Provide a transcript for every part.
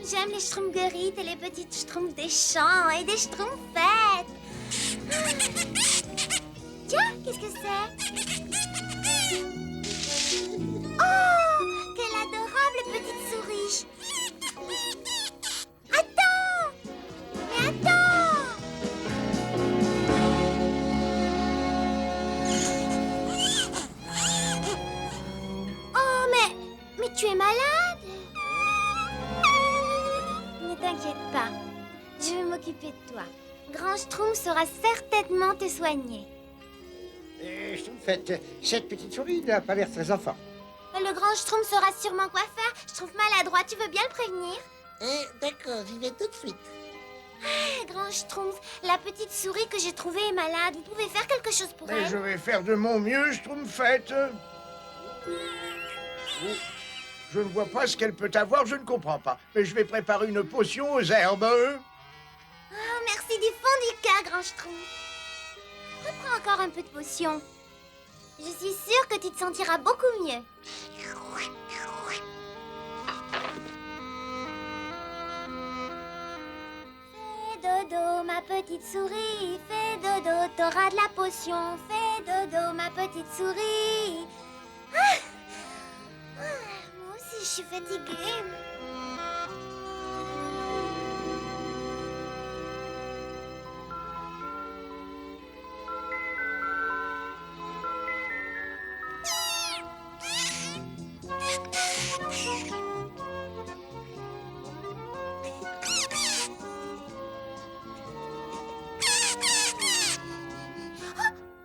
J'aime les schtroumpfs et les petites schtroumpfs des champs et des schtroumpfettes. Tiens, qu'est-ce que c'est? Oh, quelle adorable petite souris. Attends! Mais attends! Oh, mais tu es malade? Ne t'inquiète pas, je vais m'occuper de toi. Grand Schtroumpf saura certainement te soigner. Schtroumpfette, cette petite souris n'a pas l'air très en forme. Le Grand Schtroumpf saura sûrement quoi faire. Je trouve maladroit, tu veux bien le prévenir? D'accord, j'y vais tout de suite. Grand Schtroumpf, la petite souris que j'ai trouvée est malade. Vous pouvez faire quelque chose pour Mais elle? je vais faire de mon mieux, Schtroumpfette. Je ne vois pas ce qu'elle peut avoir, je ne comprends pas. Mais je vais préparer une potion aux herbes. Oh, merci du fond du cœur, Grand Schtroumpf. Reprends encore un peu de potion. Je suis sûre que tu te sentiras beaucoup mieux. Fais dodo, ma petite souris. Fais dodo, t'auras de la potion. Fais dodo, ma petite souris. Moi aussi, je suis fatiguée.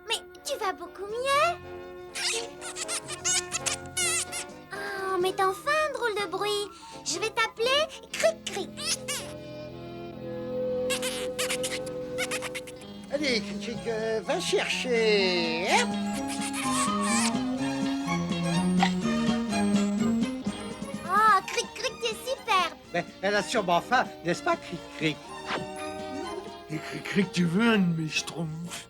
Mais tu vas beaucoup mieux. Oh, mais t'en fais un drôle de bruit. Je vais t'appeler Cric-Cric. Allez, Cric, va chercher. Hop. Oh, Cric-Cric, t'es superbe. Ben, elle a sûrement faim, n'est-ce pas, Cric? Et Cric, tu veux un de mes schtroumpfs?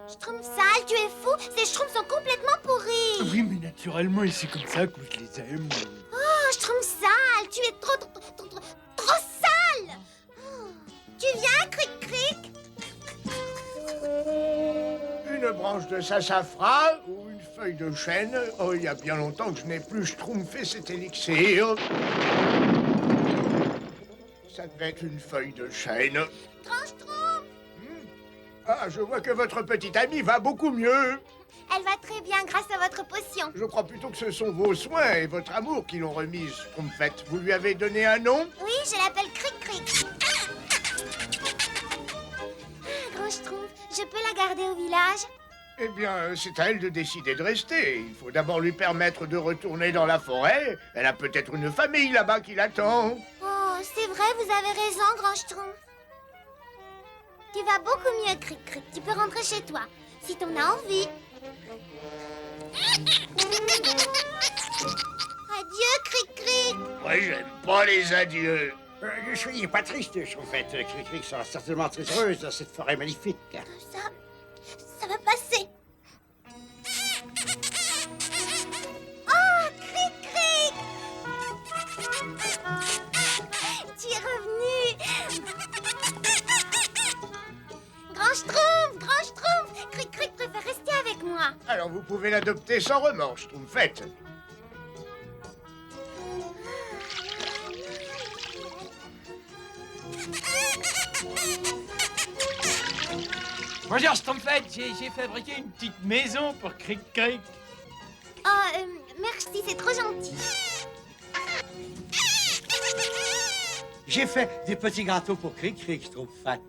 Schtroumpf sale, tu es fou. Ces schtroumpfs sont complètement pourris. Oui, mais naturellement, et c'est comme ça que je les aime. Oh, Schtroumpf sale, tu es trop sale. Oh, tu viens, Cric-Cric? Une branche de sassafras ou une feuille de chêne. Oh, il y a bien longtemps que je n'ai plus schtroumpfé cet élixir. Ça devait être une feuille de chêne. Grand Schtroumpf, Ah, je vois que votre petite amie va beaucoup mieux. elle va très bien grâce à votre potion. Je crois plutôt que ce sont vos soins et votre amour qui l'ont remise, Schtroumpfette. Vous lui avez donné un nom? Oui, je l'appelle Cric-Cric. Grand Schtroumpf, je peux la garder au village? Eh bien, c'est à elle de décider de rester. Il faut d'abord lui permettre de retourner dans la forêt. Elle a peut-être une famille là-bas qui l'attend. Oh, c'est vrai, vous avez raison, Grand Schtroumpf. Tu vas beaucoup mieux, Cric-Cric. Tu peux rentrer chez toi, si t'en as envie. Adieu, Cric-Cric. Moi, j'aime pas les adieux. Ne soyez pas triste, Schtroumpfette. Cric sera certainement très heureuse dans cette forêt magnifique. Ça va passer. Oh, Cric-Cric! Tu es revenu. Grand Schtroumpf, Cric-Cric préfère rester avec moi. Alors vous pouvez l'adopter sans remords, Schtroumpfette. Bonjour, Schtroumpfette, j'ai fabriqué une petite maison pour Cric-Cric. Oh, merci, c'est trop gentil. J'ai fait des petits gâteaux pour Cric, Schtroumpfette.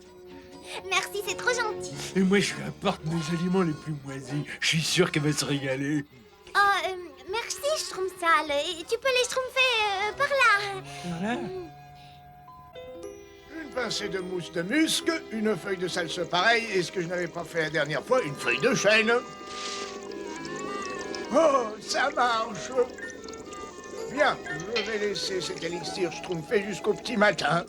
Merci, c'est trop gentil. Et moi, je lui apporte mes aliments les plus moisis. Je suis sûr qu'elle va se régaler. Oh, merci, Schtroumpf sale. Et tu peux les schtroumpfer par là. Voilà. Une pincée de mousse de musc, une feuille de salse pareille, et ce que je n'avais pas fait la dernière fois, une feuille de chêne. Oh, ça marche. Bien, je vais laisser cet élixir schtroumpfé jusqu'au petit matin.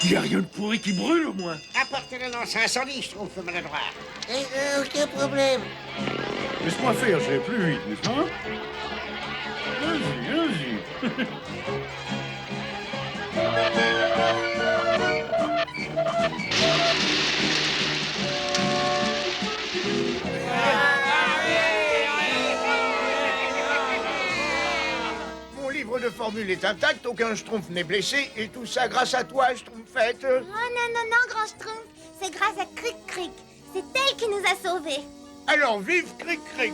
Y a rien de pourri qui brûle, au moins. Apportez-le dans ce incendie, Schtroumpf maladroit. Aucun problème. Laisse-moi faire, je vais plus vite, n'est-ce pas? Vas-y, vas-y. Mon livre de formules est intact, aucun Schtroumpf n'est blessé, et tout ça grâce à toi, Schtroumpfette. Oh non, non, non, grand Schtroumpf. C'est grâce à Cric Cric. C'est elle qui nous a sauvés. Alors vive Cric Cric.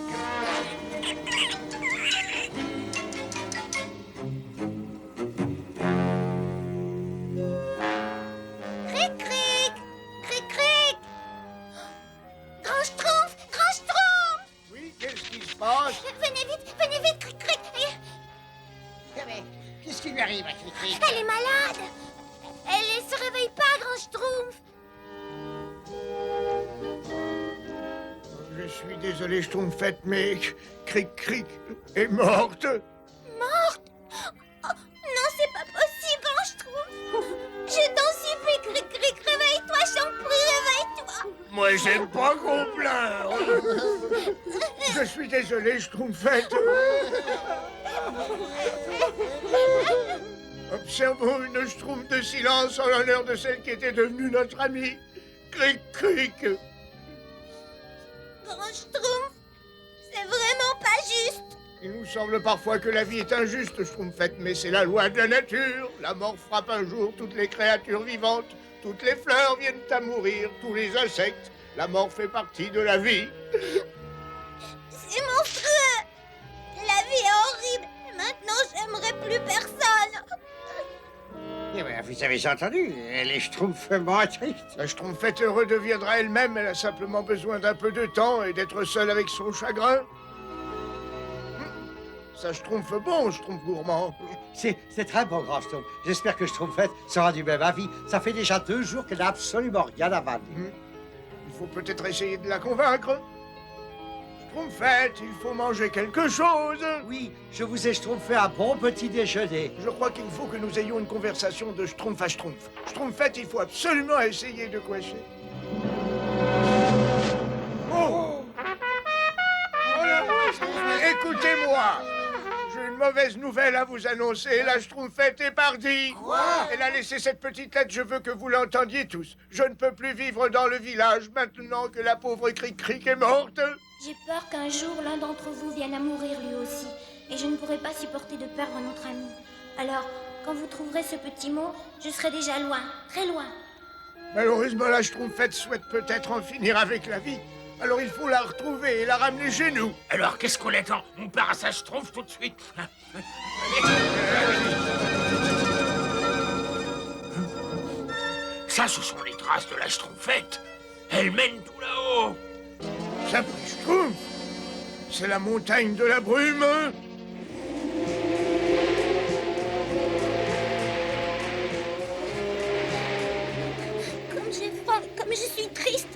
Cric Cric. Cric Cric. Grand Schtroumpf. Grand Schtroumpf. Oui, qu'est-ce qui se passe? Venez vite, Cric Cric. Mais qu'est-ce qui lui arrive à Cric-Cric? Elle est malade. Elle se réveille pas, grand Schtroumpf. Je suis désolé, Schtroumpfette, mais Cric Cric est morte. Morte? Oh, non, c'est pas possible, grand Schtroumpf. Je t'en supplie, Cric Cric, réveille-toi, je t'en prie, réveille-toi. Moi, j'aime pas qu'on pleure. Je suis désolé, Schtroumpfette. Observons une Schtroumpf de silence en l'honneur de celle qui était devenue notre amie. Cric Cric. Grand Schtroumpf, c'est vraiment pas juste. Il nous semble parfois que la vie est injuste, Schtroumpfette, mais c'est la loi de la nature. La mort frappe un jour toutes les créatures vivantes. Toutes les fleurs viennent à mourir, tous les insectes. La mort fait partie de la vie. C'est monstrueux. La vie est horrible. Maintenant, j'aimerais plus personne. Eh ben, vous avez entendu, elle est Schtroumpfement triste. La Schtroumpfette redeviendra elle-même. Elle a simplement besoin d'un peu de temps et d'être seule avec son chagrin. Ça Schtroumpf bon, Schtroumpf gourmand. C'est très bon, grand Schtroumpf. J'espère que Schtroumpfette sera du même avis. Ça fait déjà 2 jours qu'elle n'a absolument rien à vanner. Il faut peut-être essayer de la convaincre. Schtroumpfette, il faut manger quelque chose. Oui, je vous ai Schtroumpfé un bon petit déjeuner. Je crois qu'il faut que nous ayons une conversation de Schtroumpf à Schtroumpf. Schtroumpfette, il faut absolument essayer de coacher. Oh! Écoutez-moi! J'ai une mauvaise nouvelle à vous annoncer. La Schtroumpfette est partie. Quoi? Elle a laissé cette petite lettre, je veux que vous l'entendiez tous. Je ne peux plus vivre dans le village maintenant que la pauvre Cric-Cric est morte. J'ai peur qu'un jour, l'un d'entre vous vienne à mourir lui aussi. Et je ne pourrai pas supporter de perdre notre ami. Alors, quand vous trouverez ce petit mot, je serai déjà loin, très loin. Malheureusement, la Schtroumpfette souhaite peut-être en finir avec la vie. Alors il faut la retrouver et la ramener chez nous. Alors, qu'est-ce qu'on attend? On part à sa Schtroumpf tout de suite. Ça, ce sont les traces de la Schtroumpfette. Elle mène tout là-haut. Ça, Schtroumpf, c'est la montagne de la brume. Comme j'ai froid, comme je suis triste.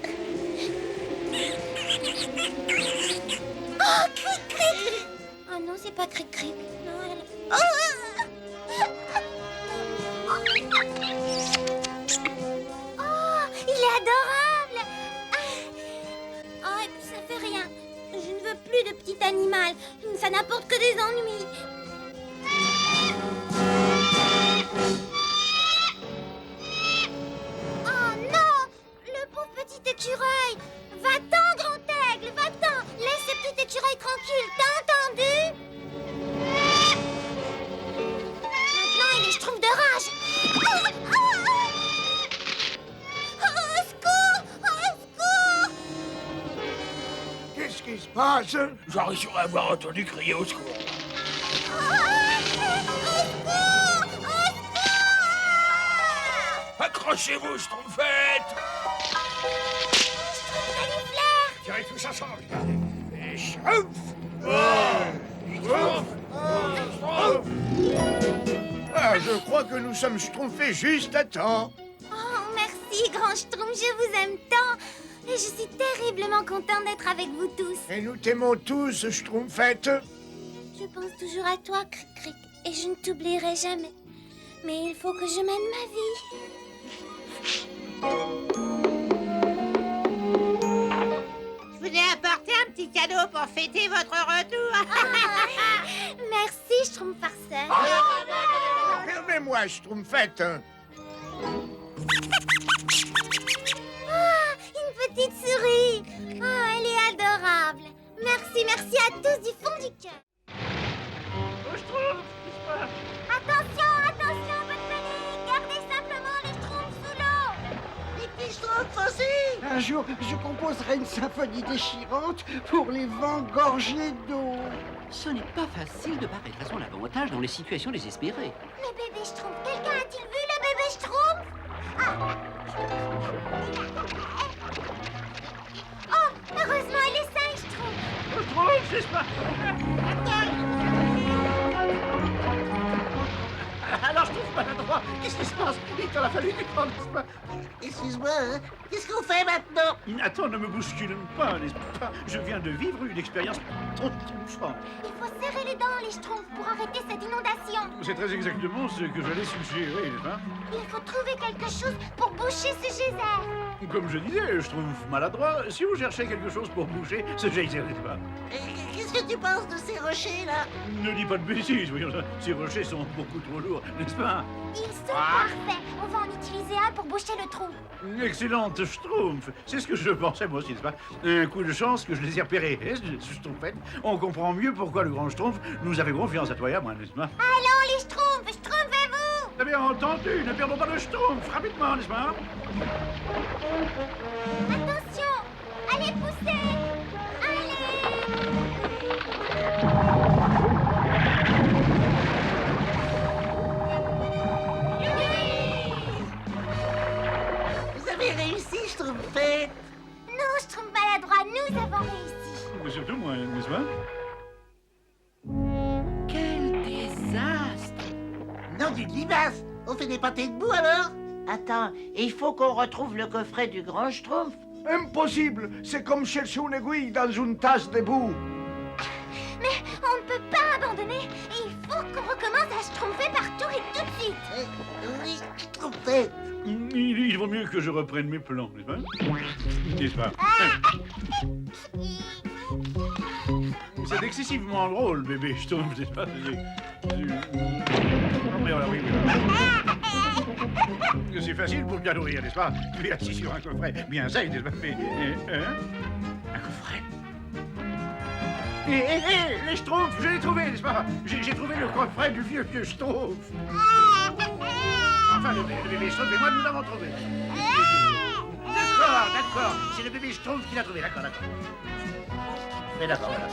Oh, Cric-Cric! Oh non, c'est pas Cric-Cric. Non, elle... Oh, il est adorable! Oh, et puis ça fait rien. Je ne veux plus de petit animal. Ça n'apporte que des ennuis. Oh non! Le pauvre petit écureuil! Va-t'en, grand aigle, va-t'en! Laisse ce petit écureuil tranquille, t'as entendu? Maintenant, il est Schtroumpf de rage! Au secours! Au secours! Qu'est-ce qui se passe? J'aurais sûrement avoir entendu crier au secours. Accrochez-vous, Schtroumpfette! Tirez tous ensemble. Schtroumpf! Schtroumpf! Ah, je crois que nous sommes Schtroumpfés juste à temps. Oh, merci, grand Schtroumpf, je vous aime tant. Et je suis terriblement contente d'être avec vous tous. Et nous t'aimons tous, Schtroumpfette. Je pense toujours à toi, Cric-Cric, et je ne t'oublierai jamais. Mais il faut que je mène ma vie. pour fêter votre retour. Merci, Schtroumpffarceur. Permets-moi, Schtroumpfette. Une petite souris. Oh, elle est adorable. Merci, merci à tous du fond du cœur. Attention, attention, pas de panique. Gardez simplement les Schtroumpfs sous l'eau. Les petits Schtroumpfs aussi. Un jour, je composerai une symphonie déchirante pour les vents gorgés d'eau. Ce n'est pas facile de paraître à son avantage dans les situations désespérées. Le bébé Schtroumpf. Quelqu'un a-t-il vu le bébé Schtroumpf? Oh, heureusement, il est sain, Schtroumpf. Alors je trouve maladroit. Qu'est-ce qui se passe? Il t'en a fallu du temps, n'est-ce pas? Excuse-moi, hein. Qu'est-ce qu'on fait maintenant? Attends, ne me bouscule pas, n'est-ce pas? Je viens de vivre une expérience trop touchante. Il faut serrer les dents, les Schtroumpfs, pour arrêter cette inondation. C'est très exactement ce que j'allais suggérer, n'est-ce pas? Il faut trouver quelque chose pour boucher ce geyser. Comme je disais, je trouve maladroit. Si vous cherchez quelque chose pour boucher ce geyser, n'est-ce pas? Qu'est-ce que tu penses de ces rochers, là? Ne dis pas de bêtises, voyons. Ces rochers sont beaucoup trop lourds, n'est-ce pas? Ils sont parfaits. On va en utiliser un pour boucher le trou. Excellente Schtroumpf. C'est ce que je pensais moi aussi, n'est-ce pas? Un coup de chance que je les ai repérés, Schtroumpfette. On comprend mieux pourquoi le grand Schtroumpf nous avait confiance à toi et à moi, n'est-ce pas? Allons, les Schtroumpfs, Schtroumpfez-vous. Vous avez entendu, ne perdons pas de Schtroumpf, rapidement, n'est-ce pas? Attention. Allez, poussez. Vous avez réussi, Schtroumpfette. Nous, Schtroumpfs maladroits, nous avons réussi. Mais surtout moi, n'est-ce pas? Quel désastre! Non, du limace. On fait des pâtés de boue, alors? Attends, il faut qu'on retrouve le coffret du grand Schtroumpf. Impossible. C'est comme chercher une aiguille dans une tasse de boue. Mais on ne peut pas abandonner. Et il faut qu'on recommence à Schtroumpfer partout et tout de suite. Oui, Schtroumpfette. Il vaut mieux que je reprenne mes plans, n'est-ce pas? N'est-ce pas? C'est excessivement drôle, bébé Schtroumpf, n'est-ce pas? Mais voilà, oui. C'est facile pour bien nourrir, n'est-ce pas? Tu es assis sur un coffret bien sain, n'est-ce pas? Mais, un coffret? Les Schtroumpfs, je l'ai trouvé, n'est-ce pas? J'ai trouvé le coffret du vieux Schtroumpf. Enfin, le bébé Schtroumpf et moi, nous l'avons trouvé. D'accord. C'est le bébé Schtroumpf qui l'a trouvé, d'accord. Mais d'accord, voilà.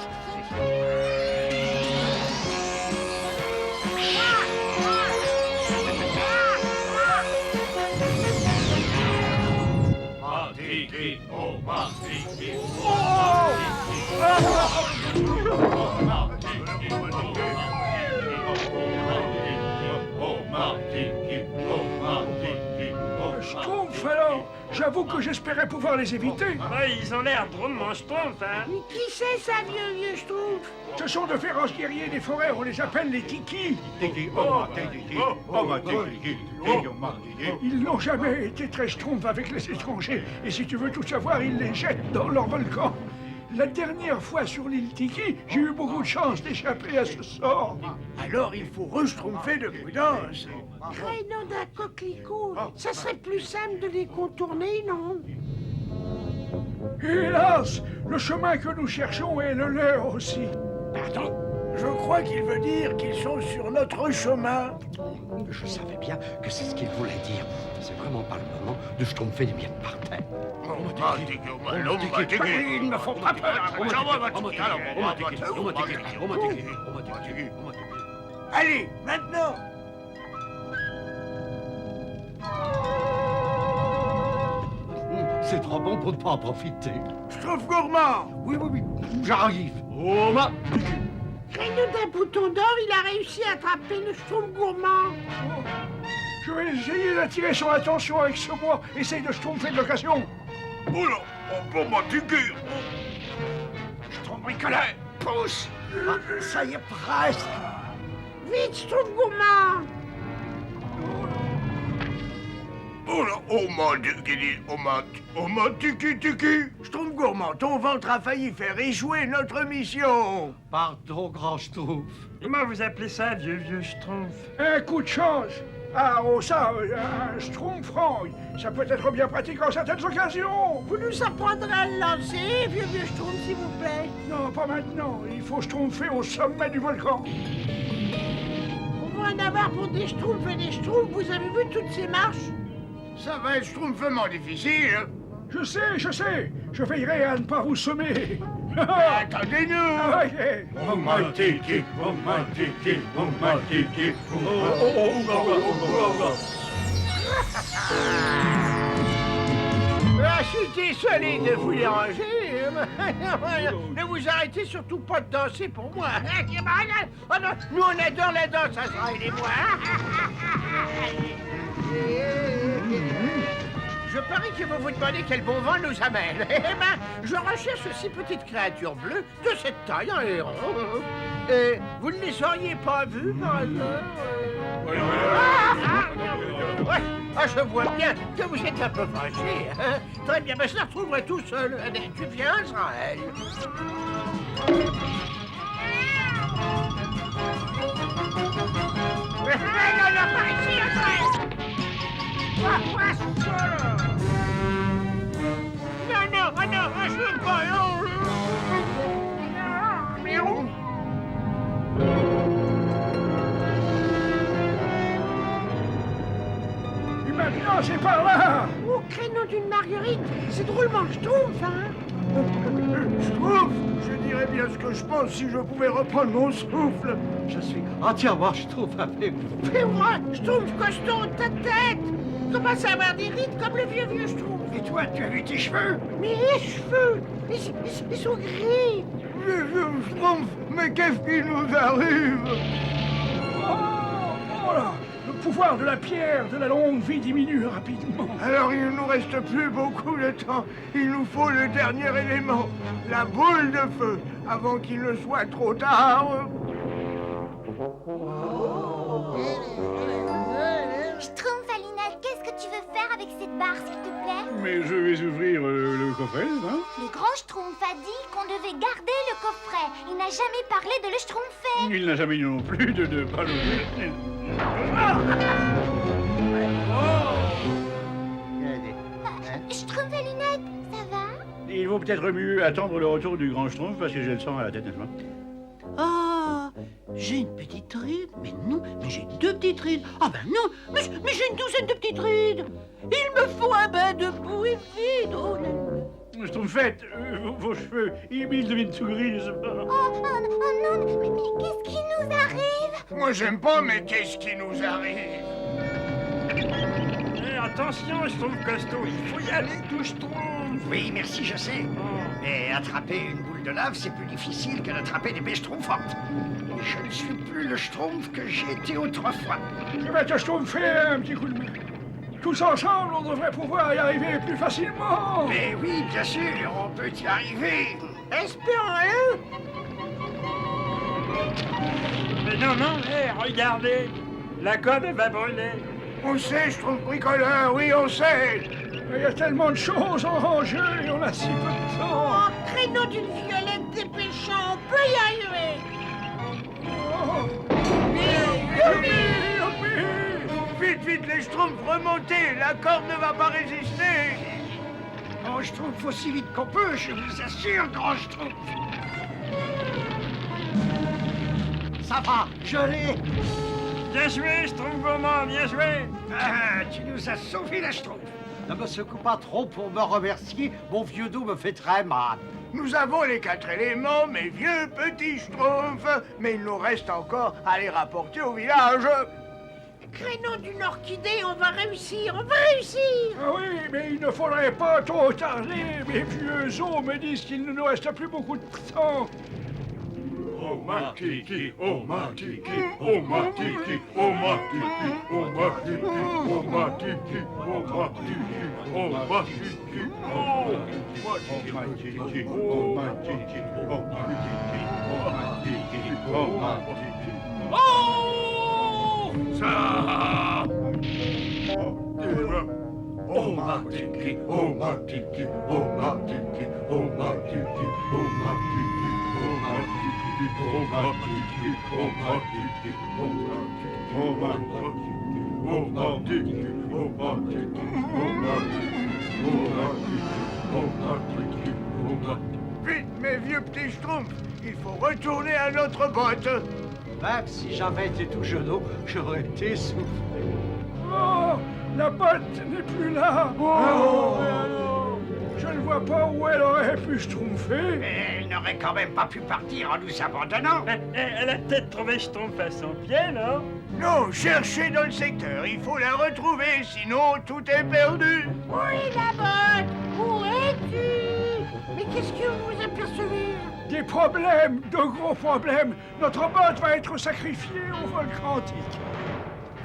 Schtroumpf, alors? J'avoue que j'espérais pouvoir les éviter. Ouais, ils ont l'air drôlement Schtroumpfs, hein. Qui c'est, ça, vieux Schtroumpf? Ce sont de féroces guerriers des forêts, on les appelle les Tiki. Ils n'ont jamais été très Schtroumpfs avec les étrangers. Et si tu veux tout savoir, ils les jettent dans leur volcan. La dernière fois sur l'île Tiki, j'ai eu beaucoup de chance d'échapper à ce sort. Alors il faut re-schtroumpfer de prudence. Crénom d'un coquelicot. Ça serait plus simple de les contourner, non? Hélas, le chemin que nous cherchons est le leur aussi. Pardon? Je crois qu'il veut dire qu'ils sont sur notre chemin. Je savais bien que c'est ce qu'il voulait dire. C'est vraiment pas le moment de schtroumpfer des miettes par terre. Il ne faut pas peur. Allez, maintenant. C'est trop bon pour ne pas en profiter. Schtroumpf gourmand. Oui, j'arrive. Oh, ma... Crénom d'un bouton d'or, il a réussi à attraper le Schtroumpf gourmand. Je vais essayer d'attirer son attention avec ce bois. Essaye de schtroumpfer de l'occasion. Oh là, on peut m'attiquer. Schtroumpf bricoleur, pousse. Ça y est, presque. Vite, Schtroumpf gourmand. Oh là, oh ma tiki, oh ma tiki tiki. Schtroumpf gourmand, ton ventre a failli faire échouer notre mission. Pardon, grand Schtroumpf. Comment vous appelez ça, vieux Schtroumpf? Un coup de chance. Ah, oh ça, un Schtroumpf franc. Ça peut être bien pratique en certaines occasions. Vous nous apprendrez à le lancer, vieux Schtroumpf, s'il vous plaît. Non, pas maintenant. Il faut Schtroumpfer au sommet du volcan. On va en avoir pour des Schtroumpfs et des Schtroumpfs. Vous avez vu toutes ces marches? Ça va être schtroumpfement difficile. Je sais. Je veillerai à ne pas vous semer. Attendez-nous. Ah, ok. Oh ma tiki, oh ma tiki, oh ma tiki, Ah, je suis désolé de vous déranger. Ne vous arrêtez surtout pas de danser pour moi. Oh non, nous on adore la danse, ça sera et moi. Je parie que vous vous demandez quel bon vent nous amène. Eh ben, je recherche 6 petites créatures bleues de cette taille, un héron. Vous ne les auriez pas vues par hasard? Ah, je vois bien que vous êtes un peu fâché. Hein? Très bien, mais je la retrouverai tout seul. Tu viens, Israël? Non, par ici, Israël! Non, je veux pas. Et maintenant, c'est par là. Au créneau d'une marguerite, c'est drôlement Schtroumpf, hein? Schtroumpf, je dirais bien ce que je pense si je pouvais reprendre mon souffle. Je suis entièrement Schtroumpf avec vous. Fais-moi, Schtroumpf costaud, ta tête! Commence à avoir des rides comme le vieux Schtroumpf. Et toi, tu as vu tes cheveux? Mais les cheveux, ils sont gris. Vieux Schtroumpf, mais qu'est-ce qui nous arrive? Oh là! Le pouvoir de la pierre de la longue vie diminue rapidement. Alors il ne nous reste plus beaucoup de temps. Il nous faut le dernier élément, la boule de feu, avant qu'il ne soit trop tard. Schtroumpf, Alinette, qu'est-ce que tu veux faire avec cette barre, s'il te plaît? Mais je vais ouvrir le coffret, hein? Le grand Schtroumpf a dit qu'on devait garder le coffret. Il n'a jamais parlé de le Schtroumpfer. Il n'a jamais dit non plus de pas l'ouvrir. Schtroumpf, Alinette, ça va? Il vaut peut-être mieux attendre le retour du grand Schtroumpf parce que j'ai le sang à la tête, n'est-ce pas? Ah, j'ai une petite ride. Mais non, mais j'ai 2 petites rides. Ah ben non, mais j'ai une douzaine de petites rides. Il me faut un bain de boue et vide. Oh là là. Schtroumpfette, vos cheveux, ils deviennent tout gris, je sais pas. Oh non, mais qu'est-ce qui nous arrive? Moi j'aime pas, mais qu'est-ce qui nous arrive? Attention, Schtroumpf costaud, il faut y aller tout Schtroumpf. Oui, merci, je sais. Mais attraper une boule de lave, c'est plus difficile que d'attraper des baies schtroumpfantes. Et je ne suis plus le Schtroumpf que j'ai été autrefois. Je vais te schtroumpfer un petit coup de main. Tous ensemble, on devrait pouvoir y arriver plus facilement. Mais oui, bien sûr, on peut y arriver. Espérons-le. Mais non, regardez, la corde va brûler. On sait, Schtroumpf bricoleur, oui, on sait. Il y a tellement de choses en jeu et on a si peu de temps. Oh, créneau d'une violette dépêchant, on peut y arriver. Oh. Vite, les Schtroumpfs, remontez. La corde ne va pas résister. Oh, Schtroumpf aussi vite qu'on peut, je vous assure, grand Schtroumpf. Ça va, je l'ai. Bien joué, Schtroumpf gourmand, bien joué. Ah, tu nous as sauvé la Schtroumpf. Ne me secoue pas trop pour me remercier. Mon vieux dos me fait très mal. Nous avons les 4 éléments, mes vieux petits Schtroumpfs. Mais il nous reste encore à les rapporter au village. Créneau d'une orchidée, on va réussir. Ah oui, mais il ne faudrait pas trop tarder. Mes vieux os me disent qu'il ne nous reste plus beaucoup de temps. Oh ma tiki, oh ma tiki, oh ma tiki, oh ma tiki, oh ma tiki, oh ma tiki, oh ma tiki, oh ma tiki, oh ma tiki, oh ma tiki, oh ma tiki, oh ma tiki. Oh! Ça! oh ma tiki, oh ma tiki, oh ma tiki, oh ma tiki, oh ma tiki, oh ma tiki, oh ma tiki, oh ma tiki, oh ma tiki, oh ma tiki, oh ma tiki, Vite, mes vieux petits schtroumpfs, il faut retourner à notre botte. Même si j'avais été tout genou, j'aurais été soufflé. Oh, la botte n'est plus là. Oh, je ne vois pas où elle aurait pu se tromper. Mais elle n'aurait quand même pas pu partir en nous abandonnant. Elle a peut-être trouvé Schtroumpf à son pied, non? Non, cherchez dans le secteur, il faut la retrouver, sinon tout est perdu. Où est la botte? Où es-tu? Mais qu'est-ce que vous apercevez? Des problèmes, de gros problèmes. Notre botte va être sacrifiée au volcan antique.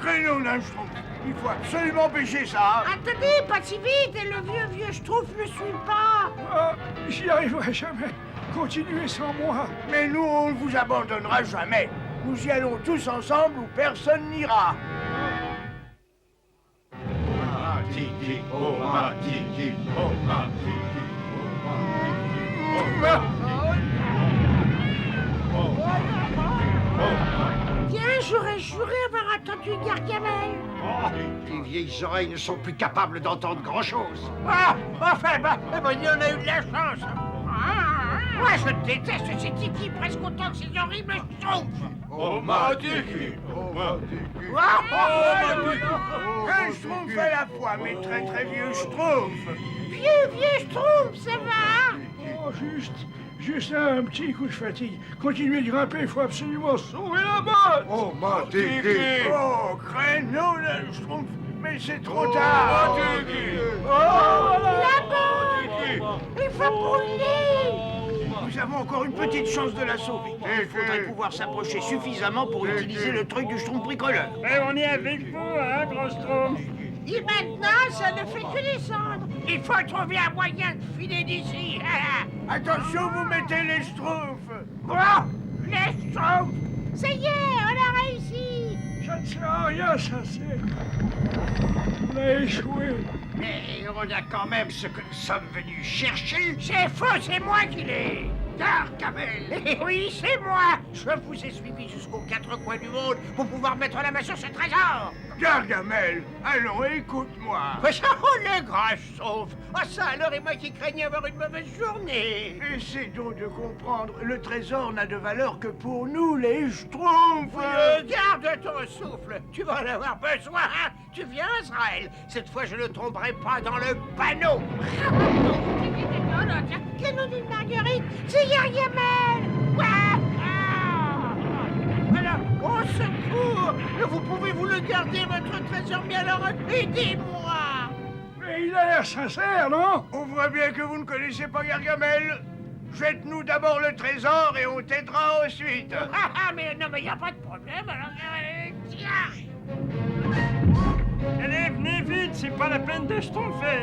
Crénom d'un schtroumpf, il faut absolument empêcher ça. Attendez, pas si vite, le vieux Schtroumpf ne suit pas. Ah, j'y arriverai jamais. Continuez sans moi. Mais nous, on ne vous abandonnera jamais. Nous y allons tous ensemble où personne n'ira. Tiki, oh ma tiki, oh ma tiki, oh ma Tiens, j'aurais juré avoir entendu Gargamel. Oh, les vieilles oreilles ne sont plus capables d'entendre grand-chose. Ah, enfin, on a eu de la chance. Moi, je déteste ces Tiki presque autant que ces horribles Schtroumpfs. oh ma tiki, oh ma tiki. Un schtroumpf à la fois, mais très très vieux schtroumpf. Vieux Schtroumpf, ça va? Oh, juste un petit coup de fatigue. Continuez de grimper, il faut absolument sauver la botte. Oh, ma tiki. Oh, créneau d'un schtroumpf, mais c'est trop tard. La botte! Il faut brûler! Nous avons encore une petite chance de la sauver. Il faudrait pouvoir s'approcher suffisamment pour utiliser le truc du schtroumpf bricoleur. Mais on est avec vous, hein, gros Schtroumpf? Et maintenant, ça ne fait que descendre. Il faut trouver un moyen de filer d'ici. Attention, vous mettez les schtroumpfs. Quoi? Les Schtroumpfs! Ça y est, on a réussi! Ça ne sert à rien, ça c'est. On a échoué. Mais on a quand même ce que nous sommes venus chercher. C'est faux, c'est moi qui l'ai! Gargamel. Eh oui, c'est moi! Je vous ai suivi jusqu'aux quatre coins du monde pour pouvoir mettre la main sur ce trésor! Gargamel, allons, écoute-moi. Oh, le grand sauf! Ah ça alors, et moi qui craignais avoir une mauvaise journée! Essaie donc de comprendre, le trésor n'a de valeur que pour nous, les schtroumpfs. Garde ton souffle! Tu vas en avoir besoin! Hein? Tu viens, Azraël! Cette fois, je ne tomberai pas dans le panneau! Canon d'une marguerite! C'est Gargamel! Alors, au secours! Vous pouvez vous le garder, votre trésor, mais alors aidez-moi! Mais il a l'air sincère, non? On voit bien que vous ne connaissez pas Gargamel. Jette-nous d'abord le trésor et on t'aidera ensuite. Mais non, mais y a pas de problème, alors... tiens! Allez, venez vite, c'est pas la peine de Schtroumpfer.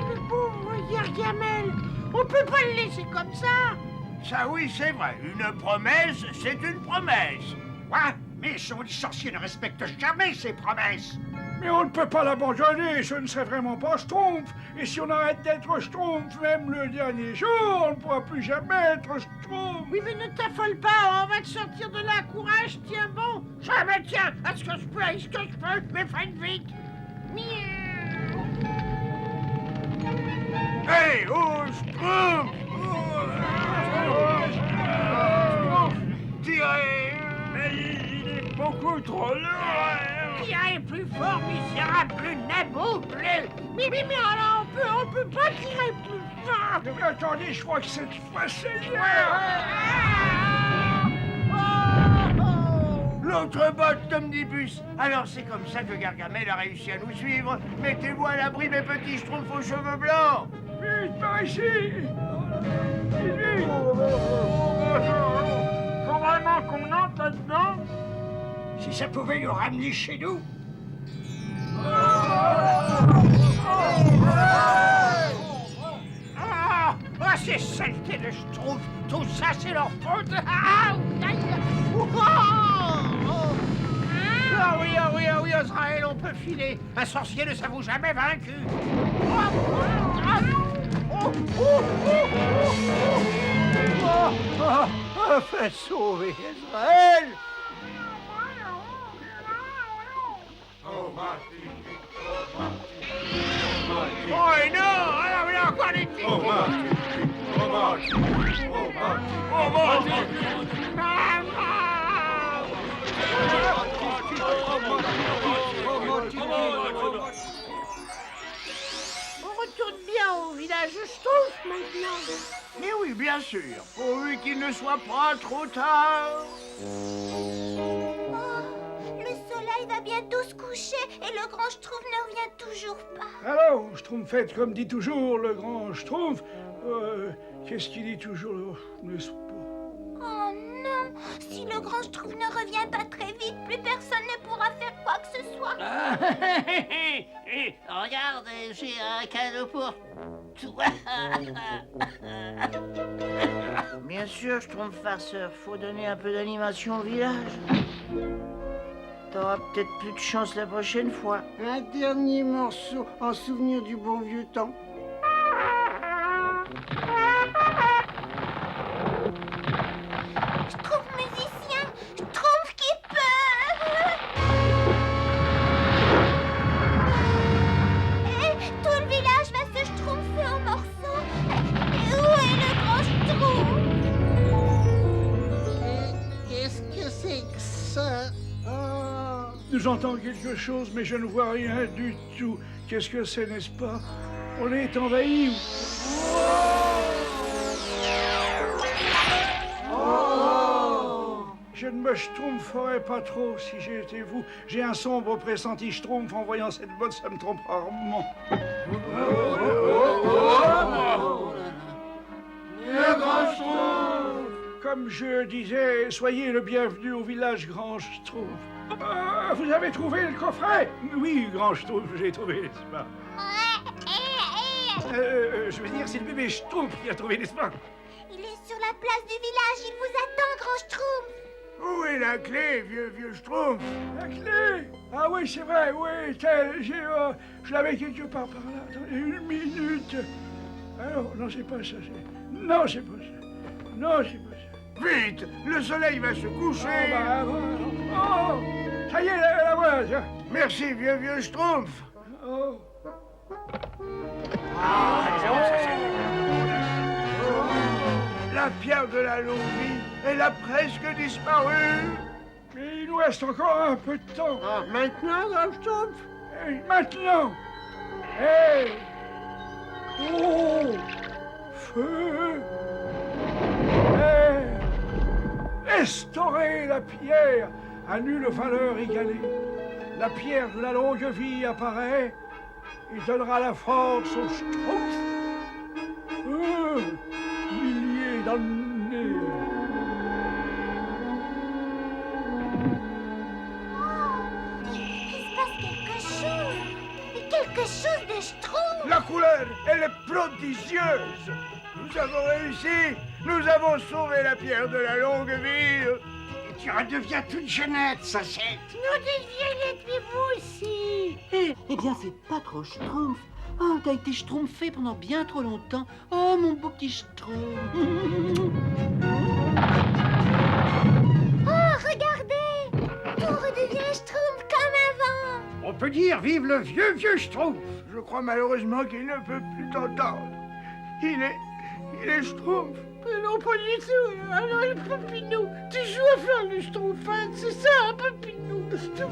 Le pauvre Gargamel! On peut pas le laisser comme ça! Ça oui, c'est vrai. Une promesse, c'est une promesse. Quoi? Mais ce maudit sorcier ne respecte jamais ses promesses. Mais on ne peut pas l'abandonner, ce ne serait vraiment pas Schtroumpf. Et si on arrête d'être Schtroumpf, même le dernier jour, on ne pourra plus jamais être Schtroumpf. Oui, mais ne t'affole pas, on va te sortir de là. Courage, tiens bon. Je me tiens. Est-ce que je peux, mais faites vite. Miaou. Hey, oh, Schtroumpf! Tirez! Mais il est beaucoup trop lourd. Tirez plus fort, misérable, plus nabot, plus. Mais alors, on peut pas tirer plus fort. Mais attendez, je crois que cette fois c'est L'autre botte d'omnibus. Alors c'est comme ça que Gargamel a réussi à nous suivre. Mettez-vous à l'abri, mes petits schtroumpfs aux cheveux blancs. Vite, par ici. Vite. Faut vraiment qu'on entre là-dedans? Si ça pouvait nous ramener chez nous. Ces saletés de Schtroumpf, tout ça c'est leur faute. Ah oui, Azraël, on peut filer. Un sorcier ne s'avoue jamais vaincu. Fais sauver Azraël! Oh non! Alors, il y a encore des petits. On retourne bien au village Schtroumpf maintenant. Mais oui, bien sûr, pourvu qu'il ne soit pas trop tard. Oh, le soleil va bientôt se coucher et le grand Schtroumpf ne revient toujours pas. Alors, Schtroumpfette, comme dit toujours le grand Schtroumpf, qu'est-ce qu'il dit toujours, n'est-ce pas? Oh non, si le grand Schtroumpf ne revient pas très vite, plus personne ne pourra faire quoi que ce soit. Regarde, j'ai un cadeau pour toi. Bien sûr, Schtroumpf farceur, faut donner un peu d'animation au village. T'auras peut-être plus de chance la prochaine fois. Un dernier morceau en souvenir du bon vieux temps. Schtroumpf musicien, Schtroumpf qui peut. Et tout le village va se schtroumpfer en morceaux. Et où est le grand Schtroumpf? Qu'est-ce que c'est que ça? J'entends quelque chose, mais je ne vois rien du tout. Qu'est-ce que c'est, n'est-ce pas? On est envahi. Je ne me schtroumpferais pas trop si j'étais vous. J'ai un sombre pressenti schtroumpf. En voyant cette botte, ça me trompe rarement. Le grand Schtroumpf! Comme je disais, soyez le bienvenu au village Grand Schtroumpf. Ah, vous avez trouvé le coffret? Oui, Grand Schtroumpf, j'ai trouvé, n'est-ce pas? Je veux dire, c'est le bébé Schtroumpf qui a trouvé, n'est-ce pas? Il est sur la place du village, il vous attend, grand Schtroumpf. Où est la clé, vieux Schtroumpf? La clé? Ah oui, c'est vrai, oui, je l'avais quelque part par là. Attendez, une minute. Alors, non, c'est pas ça. Non, c'est pas ça. Non, c'est pas ça. Vite, le soleil va se coucher. Oh, ça y est, la voilà, tiens. Merci, vieux Schtroumpf. Oh. La pierre de la longue vie, elle a presque disparu. Mais il nous reste encore un peu de temps. Ah, maintenant, grand Schtroumpf? Hey, maintenant. Hey. Oh. Feu. Air. Restaurer la pierre à nulle valeur égalée. La pierre de la longue vie apparaît et donnera la force au Schtroumpf. Milliers d'années. Il se passe quelque chose. Et quelque chose de Schtroumpf. La couleur, elle est prodigieuse. Nous avons réussi. Nous avons sauvé la pierre de la longue vie. Et tu redeviens toute jeunette, sachette. Nous devions puis vous aussi. Eh bien, c'est pas trop Schtroumpf. Oh, t'as été schtroumpfé pendant bien trop longtemps. Oh, mon beau petit Schtroumpf. Oh, regardez. Tout redevient Schtroumpf comme avant. On peut dire vive le vieux Schtroumpf. Je crois malheureusement qu'il ne peut plus t'entendre. Il est Schtroumpf. Mais non, pas du tout. Alors, le Papinou, tu joues à faire le Schtroumpfette, c'est ça, un Papinou. C'est ça.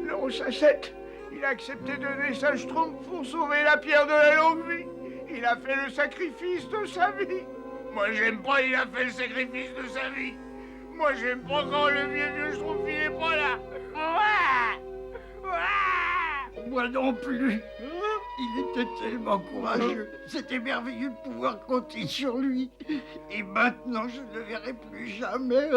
Non, Sachette. Il a accepté de donner sa Schtroumpf pour sauver la pierre de la longue vie. Il a fait le sacrifice de sa vie. Moi, j'aime pas, il a fait le sacrifice de sa vie. Moi, j'aime pas quand le vieux Schtroumpf, il est pas là. Moi non plus. Il était tellement courageux. C'était merveilleux de pouvoir compter sur lui. Et maintenant, je ne le verrai plus jamais.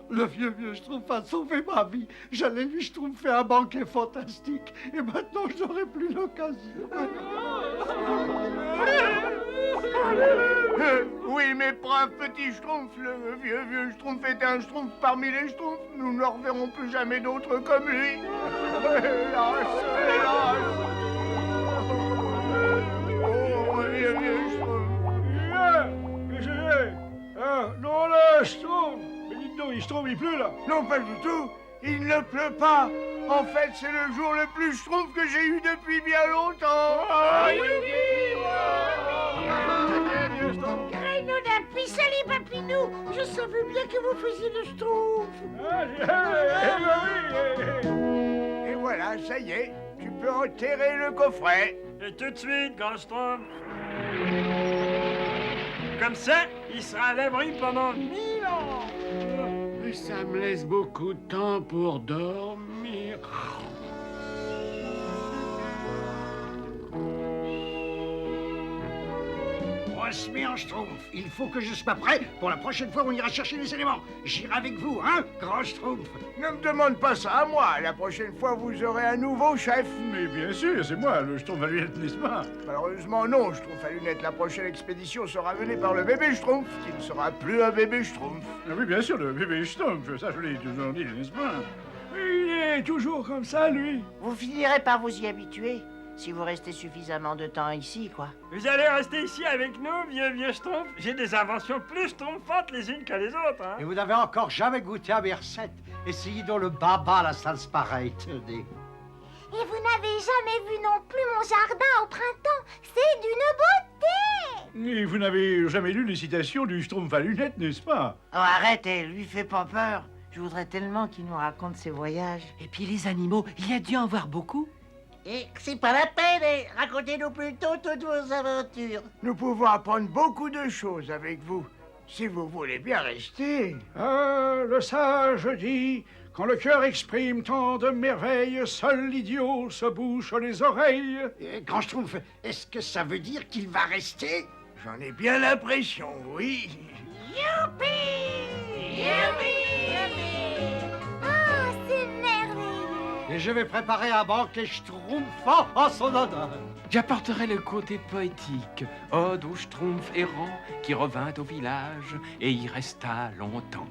Le vieux Schtroumpf a sauvé ma vie. J'allais lui schtroumpfer un banquet fantastique. Et maintenant, je n'aurai plus l'occasion. Oui, mais brave petit Schtroumpf, le vieux Schtroumpf est un Schtroumpf parmi les Schtroumpfs. Nous ne reverrons plus jamais d'autres comme lui. Hélas, hélas. Oh, vieux Schtroumpf. Qu'est-ce que c'est? Ah, non, là, Schtroumpf! Mais dites donc, il pleut, là! Non, pas du tout. Il ne pleut pas. En fait, c'est le jour le plus Schtroumpf que j'ai eu depuis bien longtemps. Créneau d'un pissenlit, Papinou. Je savais bien que vous faisiez le Schtroumpf. Et voilà, ça y est. Tu peux enterrer le coffret. Et tout de suite, grand Schtroumpf. Comme ça, il sera à l'abri pendant 1000 ans. Mais ça me laisse beaucoup de temps pour dormir. On se met en Schtroumpf. Il faut que je sois prêt pour la prochaine fois où on ira chercher les éléments. J'irai avec vous, hein, grand Schtroumpf. Ne me demande pas ça à moi. La prochaine fois, vous aurez un nouveau chef. Mais bien sûr, c'est moi, le Schtroumpf à lunettes, n'est-ce pas? Malheureusement, non, Schtroumpf à lunettes. La prochaine expédition sera menée par le bébé Schtroumpf, qui ne sera plus un bébé Schtroumpf. Ah oui, bien sûr, le bébé Schtroumpf, ça je l'ai toujours dit, n'est-ce pas? Il est toujours comme ça, lui. Vous finirez par vous y habituer, si vous restez suffisamment de temps ici, quoi. Vous allez rester ici avec nous, vieux Schtroumpf. J'ai des inventions plus schtroumpfantes les unes que les autres, hein. Et vous n'avez encore jamais goûté à mes recettes. Essayez donc le baba, la salse pareille, tenez. Et vous n'avez jamais vu non plus mon jardin au printemps. C'est d'une beauté. Et vous n'avez jamais lu les citations du Schtroumpf à lunettes, n'est-ce pas? Oh, arrêtez, lui fait pas peur. Je voudrais tellement qu'il nous raconte ses voyages. Et puis les animaux, il a dû en voir beaucoup. Et c'est pas la peine, racontez-nous plutôt toutes vos aventures. Nous pouvons apprendre beaucoup de choses avec vous, si vous voulez bien rester. Ah, le sage dit, quand le cœur exprime tant de merveilles, seul l'idiot se bouche les oreilles. Grand Schtroumpf, est-ce que ça veut dire qu'il va rester? J'en ai bien l'impression, oui. Youpi! Ah, c'est merveilleux. Et je vais préparer un banquet schtroumpfant en son honneur. J'apporterai le côté poétique, ode au Schtroumpf errant qui revint au village et y resta longtemps.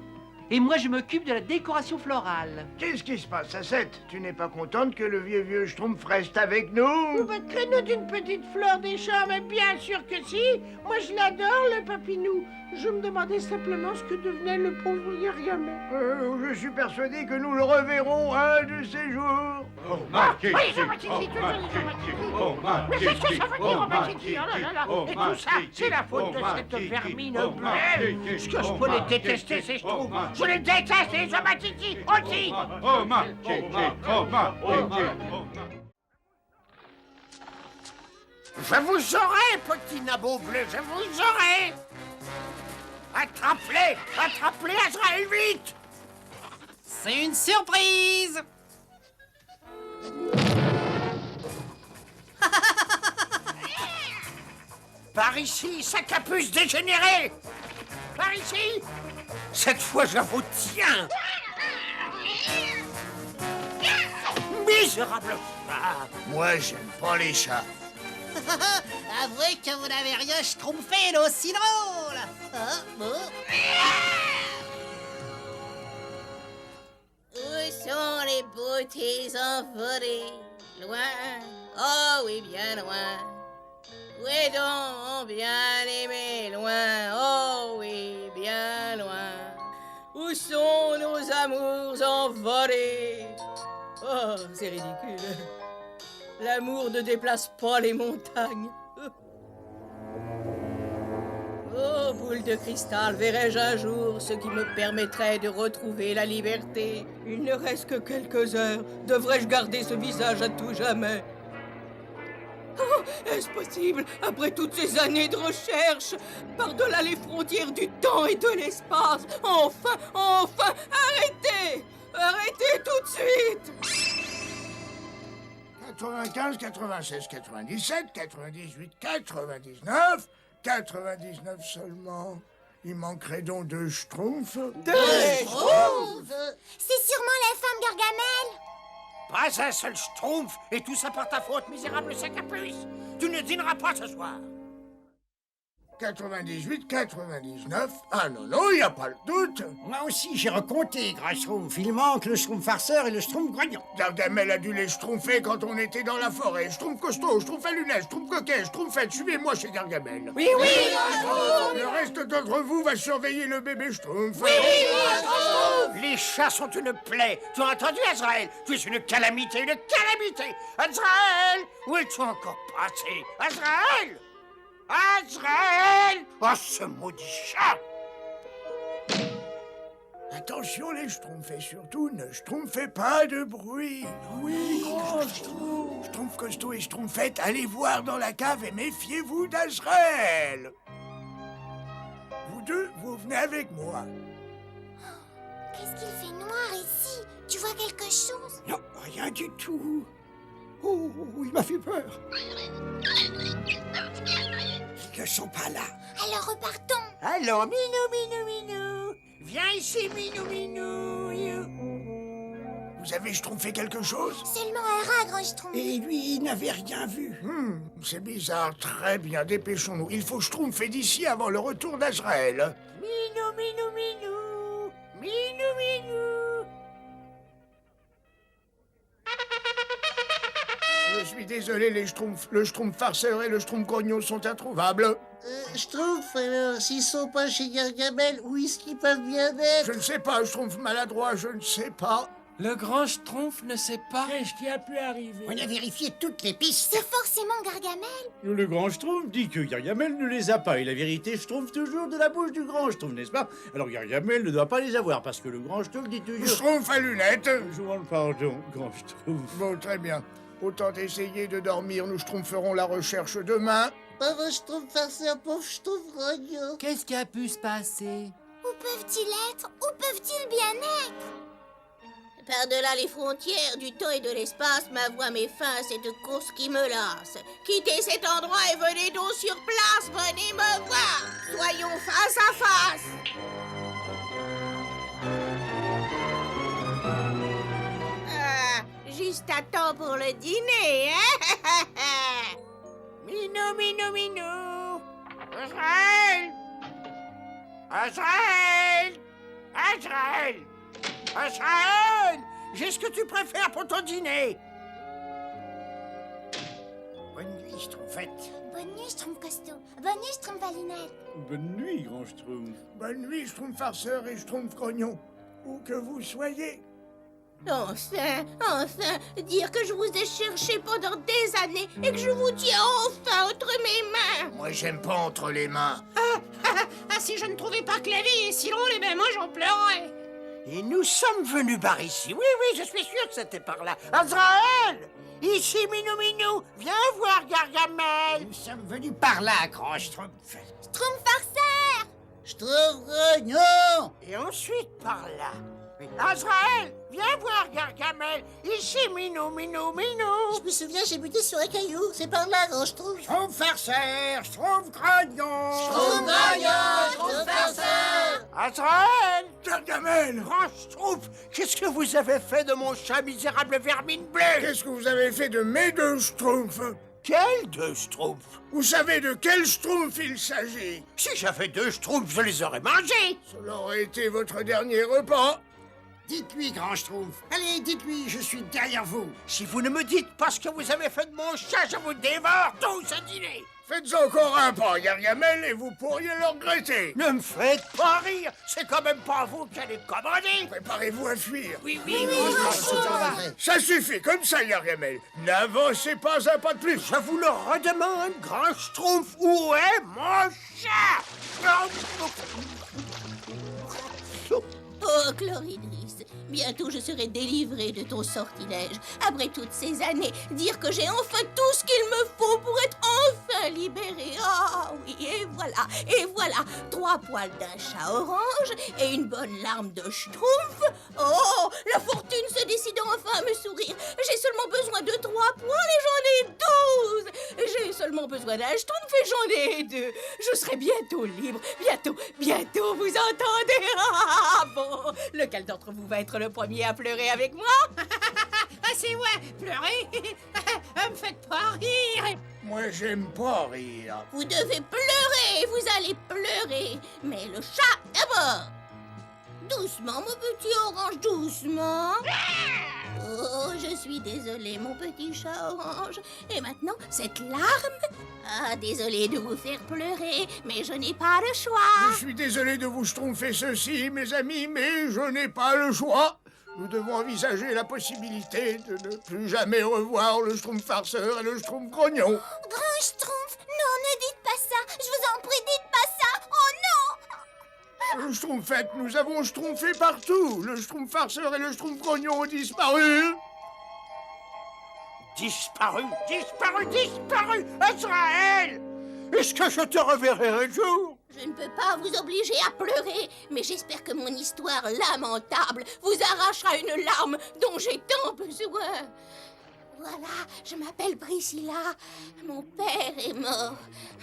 Et moi, je m'occupe de la décoration florale. Qu'est-ce qui se passe, Sacette? Tu n'es pas contente que le vieux Schtroumpf reste avec nous? Créneau d'une petite fleur des champs, mais bien sûr que si. Moi, je l'adore, le Papinou. Je me demandais simplement ce que devenait le pauvre Gargamel. Je suis persuadé que nous le reverrons un de ces jours. Oh, ma Kiki, Oui, je Kiki, oh, ma Mais qu'est-ce que ça veut dire, oh, ma Kiki? Oh là là là. Et tout ça, c'est la faute de cette vermine blême. Ce que je peux les détester, ces Schtroumpfs. Je les déteste, les hommes à Kiki aussi. oh, ma Kiki, oh, ma Kiki, Je vous aurai, petit nabot bleu, je vous aurai. Attrape-les, attrape-les, Azraël, vite. C'est une surprise. Par ici, sac à puce dégénéré. Par ici. Cette fois, je vous tiens. Misérable chat. Moi, j'aime pas les chats. Avouez que vous n'avez rien schtroumpfé d'aussi drôle. Hein, bon. Où sont les beautés envolées? Loin, oh oui, bien loin. Où est donc bien aimé? Loin, oh oui, bien loin. Où sont nos amours envolés? Oh, c'est ridicule. L'amour ne déplace pas les montagnes. Oh, boule de cristal, verrai-je un jour ce qui me permettrait de retrouver la liberté? Il ne reste que quelques heures. Devrais-je garder ce visage à tout jamais? Oh, est-ce possible, après toutes ces années de recherche, par-delà les frontières du temps et de l'espace, enfin, arrêtez! Arrêtez tout de suite! 95, 96, 97, 98, 99, 99 seulement. Il manquerait donc 2 Schtroumpfs. C'est sûrement l'infâme Gargamel. Pas un seul Schtroumpf, et tout ça par ta faute, misérable sac à puce. Tu ne dîneras pas ce soir. 98, 99. Ah non, non, il n'y a pas le doute. Moi aussi, j'ai recompté, grand Schtroumpf. Il manque le Schtroumpf farceur et le Schtroumpf grognon. Gargamel a dû les schtroumpfer quand on était dans la forêt. Schtroumpf costaud, schtroumpf à lunettes, schtroumpf coquet, schtroumpfette, suivez-moi chez Gargamel. Oui, oui, Le reste d'entre vous va surveiller le bébé schtroumpf. oui, Les chats sont une plaie. Tu as entendu, Azraël? Tu es une calamité, une calamité. Azraël, où es-tu encore passé? Azraël! Azraël! Oh, ce maudit chat! Attention les schtroumpfs et surtout ne schtroumpfez pas de bruit. Oui, grand schtroumpf. Schtroumpf costaud et schtroumpfette, allez voir dans la cave et méfiez-vous d'Azraël. Vous deux, vous venez avec moi. Qu'est-ce qu'il fait noir ici? Tu vois quelque chose? Non, rien du tout. Oh, il m'a fait peur. Ils ne sont pas là. Alors repartons. Allons, Minou, Minou, Minou. Viens ici, Minou, Minou. Vous avez schtroumpfé quelque chose? Seulement un rat, grand Schtroumpf. Et lui, il n'avait rien vu. C'est bizarre. Très bien, dépêchons-nous. Il faut schtroumpfer d'ici avant le retour d'Azraël. Minou, Minou, Minou. Minou, Minou. Je suis désolé, les schtroumpfs. Le schtroumpf farceur et le schtroumpf grognon sont introuvables. Schtroumpf, alors, s'ils sont pas chez Gargamel, où est-ce qu'ils peuvent bien être? Je ne sais pas, schtroumpf maladroit, je ne sais pas. Le grand Schtroumpf ne sait pas. Qu'est-ce qui a pu arriver? On a vérifié toutes les pistes. C'est forcément Gargamel. Le grand Schtroumpf dit que Gargamel ne les a pas. Et la vérité se trouve toujours de la bouche du grand Schtroumpf, n'est-ce pas? Alors Gargamel ne doit pas les avoir, parce que le grand Schtroumpf dit toujours... Schtroumpf à lunettes. Je vous demande pardon, grand Schtroumpf. Bon, très bien. Autant essayer de dormir, nous schtroumpferons la recherche demain. Pauvre Schtroumpf farceur, pauvre Schtroumpf grognon. Qu'est-ce qui a pu se passer? Où peuvent-ils être? Où peuvent-ils bien être? Par-delà les frontières du temps et de l'espace, ma voix met fin à cette course qui me lasse. Quittez cet endroit et venez donc sur place, venez me voir. Soyons face à face. Ah, juste à temps pour le dîner, hein? Minou, Minou, Minou. Azraël. Azraël. Azraël. Azraël! J'ai ce que tu préfères pour ton dîner. Bonne nuit, Schtroumpfette. Bonne nuit, Schtroumpf costaud. Bonne nuit, Schtroumpf à lunettes. Bonne nuit, grand Schtroumpf. Bonne nuit, schtroumpf farceur et schtroumpf grognon. Où que vous soyez. Enfin, dire que je vous ai cherché pendant des années et que je vous tiens enfin entre mes mains. Moi, j'aime pas entre les mains. Ah, si je ne trouvais pas que la vie est si drôle, eh ben moi j'en pleurerais. Et nous sommes venus par ici. Oui, oui, je suis sûr que c'était par là. Azraël! Ici, Minou, Minou. Viens voir Gargamel. Nous sommes venus par là, grand Schtroumpf. Schtroumpf farceur. Schtroumpf grognon. Et ensuite par là. Azraël, viens voir Gargamel. Ici, Minou, Minou, Minou. Je me souviens, j'ai buté sur un caillou. C'est par là, grand Schtroumpf. Schtroumpf farceur, Schtroumpf grognon. Schtroumpf grognon, Schtroumpf farceur. Azraël! Gargamel! Grand Schtroumpf, qu'est-ce que vous avez fait de mon chat, misérable vermine bleue? Qu'est-ce que vous avez fait de mes deux schtroumpfs? Quel deux schtroumpfs? Vous savez de quel schtroumpf il s'agit? Si j'avais deux schtroumpfs, je les aurais mangés. Cela aurait été votre dernier repas. Dites-lui, grand Schtroumpf. Allez, dites-lui, je suis derrière vous. Si vous ne me dites pas ce que vous avez fait de mon chat, je vous dévore tous à dîner. Faites encore un pas, Gargamel, et vous pourriez le regretter. Ne me faites pas rire, c'est quand même pas vous qui allez commander. Préparez-vous à fuir. Oui, Ça suffit, comme ça, Gargamel. N'avancez pas un pas de plus. Je vous le redemande, grand Schtroumpf, où est mon chat? Oh, Chloridris, bientôt je serai délivrée de ton sortilège. Après toutes ces années, dire que j'ai enfin tout ce qu'il me faut pour être enfin libérée. Ah oui, et voilà, 3 poils d'un chat orange et une bonne larme de Schtroumpf. Oh, la fortune se décide enfin à me sourire. J'ai seulement besoin de 3 poils et j'en ai 12. J'ai seulement besoin d'un Schtroumpf et j'en ai 2. Je serai bientôt libre. Bientôt, vous entendez? Ah bon, lequel d'entre vous va être le premier à pleurer avec moi? Ah, c'est ouais, pleurer. Me faites pas rire. Moi, j'aime pas rire. Vous devez pleurer, vous allez pleurer. Mais le chat d'abord. Doucement, mon petit orange, doucement. Oh, je suis désolée, mon petit chat orange. Et maintenant, cette larme. Ah, désolée de vous faire pleurer, mais je n'ai pas le choix. Je suis désolé de vous schtroumpfer ceci, mes amis, mais je n'ai pas le choix. Nous devons envisager la possibilité de ne plus jamais revoir le Schtroumpf farceur et le Schtroumpf grognon. Grand Schtroumpf, non, ne dites pas ça. Je vous en prie, dites pas ça. Oh non. Le Schtroumpfette, nous avons schtroumpfé partout. Le Schtroumpf farceur et le Schtroumpf grognon ont disparu. Disparu, disparu, disparu, Azraël! Est-ce que je te reverrai un jour? Je ne peux pas vous obliger à pleurer, mais j'espère que mon histoire lamentable vous arrachera une larme dont j'ai tant besoin. Voilà, je m'appelle Priscilla. Mon père est mort.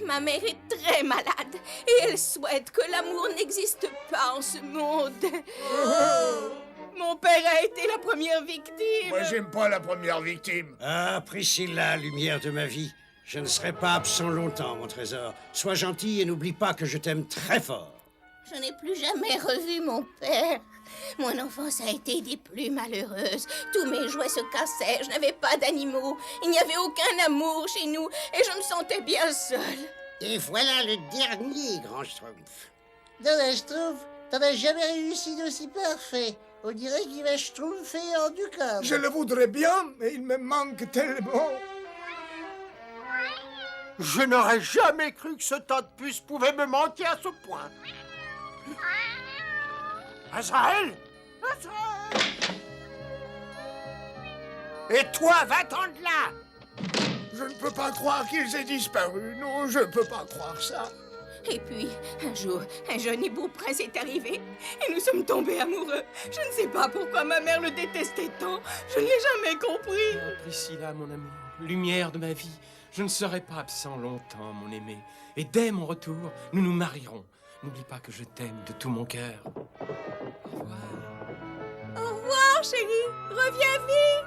Ma mère est très malade et elle souhaite que l'amour n'existe pas en ce monde. Mon père a été la première victime. Moi, j'aime pas la première victime. Ah, Priscilla, lumière de ma vie. Je ne serai pas absent longtemps, mon trésor. Sois gentil et n'oublie pas que je t'aime très fort. Je n'ai plus jamais revu mon père. Mon enfance a été des plus malheureuses. Tous mes jouets se cassaient, je n'avais pas d'animaux. Il n'y avait aucun amour chez nous et je me sentais bien seule. Et voilà le dernier grand Schtroumpf. Non, Schtroumpf, t'en as jamais réussi d'aussi parfait. On dirait qu'il va schtroumpfer en du corps. Je le voudrais bien, mais il me manque tellement. Je n'aurais jamais cru que ce tas de puces pouvait me manquer à ce point. Azraël! Azraël! Et toi, va-t'en de là! Je ne peux pas croire qu'ils aient disparu. Non, je ne peux pas croire ça. Et puis, un jour, un jeune et beau prince est arrivé et nous sommes tombés amoureux. Je ne sais pas pourquoi ma mère le détestait tant. Je ne l'ai jamais compris. Oh, Priscilla, mon amour, lumière de ma vie, je ne serai pas absent longtemps, mon aimé. Et dès mon retour, nous nous marierons. N'oublie pas que je t'aime de tout mon cœur. Au revoir. Au revoir, chérie. Reviens vite.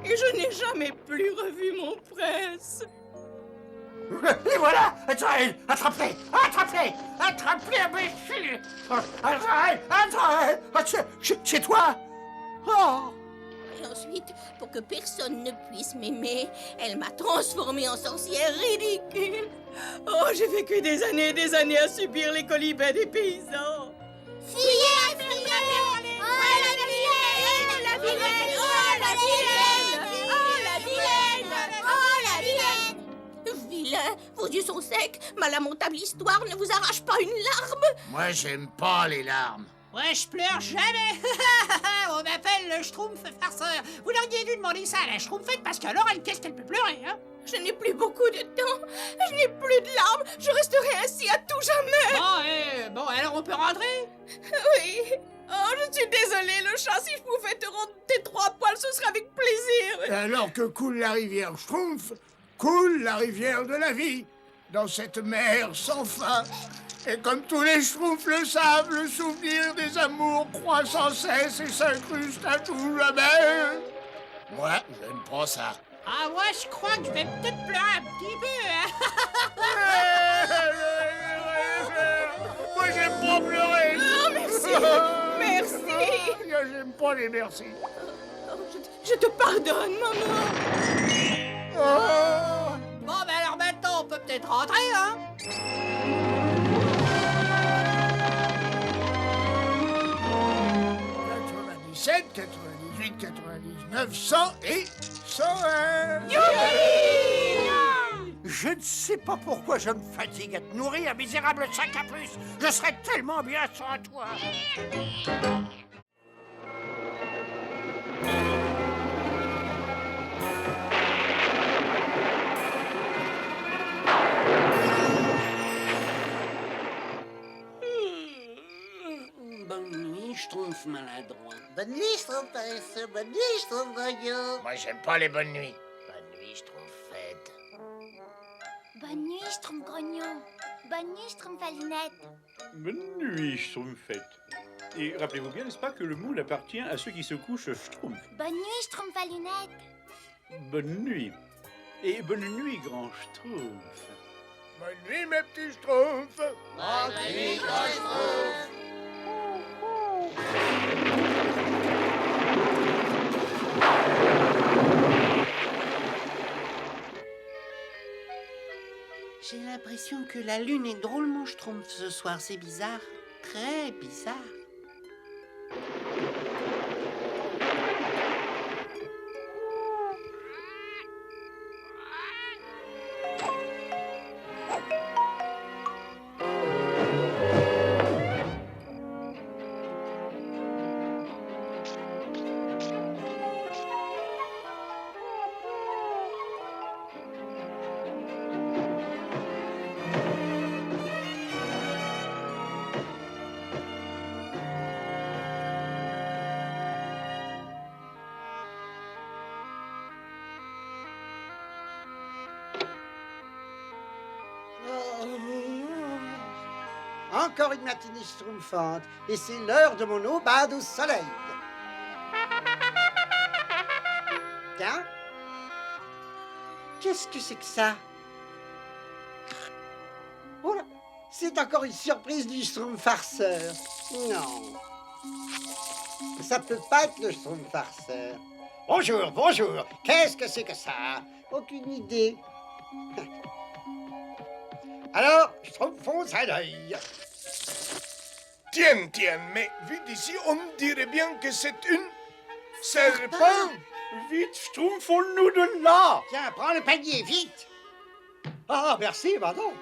Et je n'ai jamais plus revu mon prince. Et voilà! Azraël! Attrape-les! Attrape-les! Attrape-les, imbécile! Azraël! Azraël! C'est toi? Oh! Et ensuite, pour que personne ne puisse m'aimer, elle m'a transformée en sorcière ridicule. Oh, j'ai vécu des années et des années à subir les colibets des paysans. Fuyez, fuyez. Oh, la vilaine! La vilaine! Oh, la vilaine! Oh, la vilaine! Oh, la vilaine! Vilain, vos yeux sont secs. Ma lamentable histoire ne vous arrache pas une larme. Moi, j'aime pas les larmes. Moi, je pleure jamais. On m'appelle le Schtroumpf farceur. Vous l'auriez dû demander ça à la Schtroumpfette parce qu'alors, qu'est-ce qu'elle peut pleurer, hein? Je n'ai plus beaucoup de temps. Je n'ai plus de larmes. Je resterai ainsi à tout jamais. Bon, alors on peut rentrer? Oui. Oh, je suis désolée, le chat. Si je pouvais te rendre tes 3 poils, ce serait avec plaisir. Et alors que coule la rivière Schtroumpf, coule la rivière de la vie, dans cette mer sans fin. Et comme tous les Schtroumpfs le savent, le souvenir des amours croît sans cesse et s'incruste à tout jamais. Moi, j'aime pas ça. Ah, moi, je crois que je vais peut-être pleurer un petit peu, hein? Moi, j'aime pas pleurer. Oh, merci. Merci. J'aime pas les merci. Oh, je te pardonne, maman. Oh. Bon, ben alors maintenant, on peut peut-être rentrer, hein? 97, 98, 99, 100 et 101. Je ne sais pas pourquoi je me fatigue à te nourrir, misérable sac à puce. Je serais tellement bien sans toi. Bonne nuit, Schtroumpf maladroit. Bonne nuit, Schtroumpf paresseux. Bonne nuit, Schtroumpf grognon. Moi, j'aime pas les bonnes nuits. Bonne nuit, Schtroumpfette. Bonne nuit, Schtroumpf grognon. Bonne nuit, Schtroumpfalinette. Bonne nuit, Schtroumpfette. Et rappelez-vous bien, n'est-ce pas, que le moule appartient à ceux qui se couchent Schtroumpf. Bonne nuit, Schtroumpfalinette. Bonne nuit. Et bonne nuit, grand Schtroumpf. Bonne nuit, mes petits Schtroumpfs. Bonne nuit, grand Schtroumpf. J'ai l'impression que la lune est drôlement schtroumpf ce soir, c'est bizarre. Très bizarre. Encore une matinée schtroumpfante, et c'est l'heure de mon aubade au soleil. Tiens, qu'est-ce que c'est que ça? Oh là, c'est encore une surprise du Schtroumpf farceur. Non, ça peut pas être le Schtroumpf farceur. Bonjour, bonjour, qu'est-ce que c'est que ça? Aucune idée. Alors, Schtroumpfons à l'œil. Tiens, tiens, mais vu d'ici, on dirait bien que c'est une serpent. Vite, Schtroumpfons-nous de là. Tiens, prends le panier, vite. Ah, merci, pardon.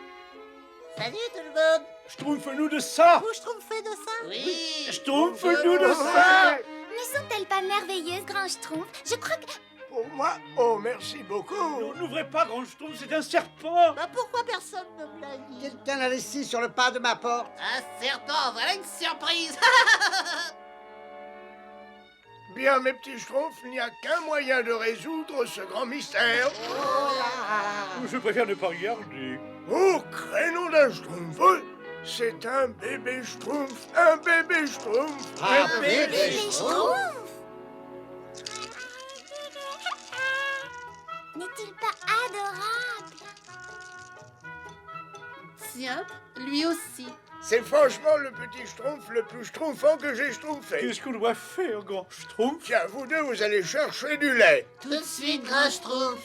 Salut tout le monde. Schtroumpfons-nous de ça. Vous Schtroumpfez de ça? Oui. Schtroumpfons-nous de ça. Ne sont-elles pas merveilleuses, grand Schtroumpf? Je crois que... Pour moi, oh, merci beaucoup. Non, n'ouvrez pas, grand Schtroumpf, c'est un serpent. Bah pourquoi personne ne me l'a dit? Quelqu'un l'a laissé sur le pas de ma porte. Un serpent, voilà une surprise. Bien, mes petits Schtroumpfs, il n'y a qu'un moyen de résoudre ce grand mystère. Je préfère ne pas regarder. Oh, crénom d'un Schtroumpf, c'est un bébé Schtroumpf, un bébé Schtroumpf. Un Bébé Schtroumpf! N'est-il pas adorable? Tiens, lui aussi. C'est franchement le petit Schtroumpf le plus schtroumpfant que j'ai schtroumpfé. Qu'est-ce qu'on doit faire, grand Schtroumpf? Tiens, vous deux, vous allez chercher du lait. Tout de suite, grand Schtroumpf.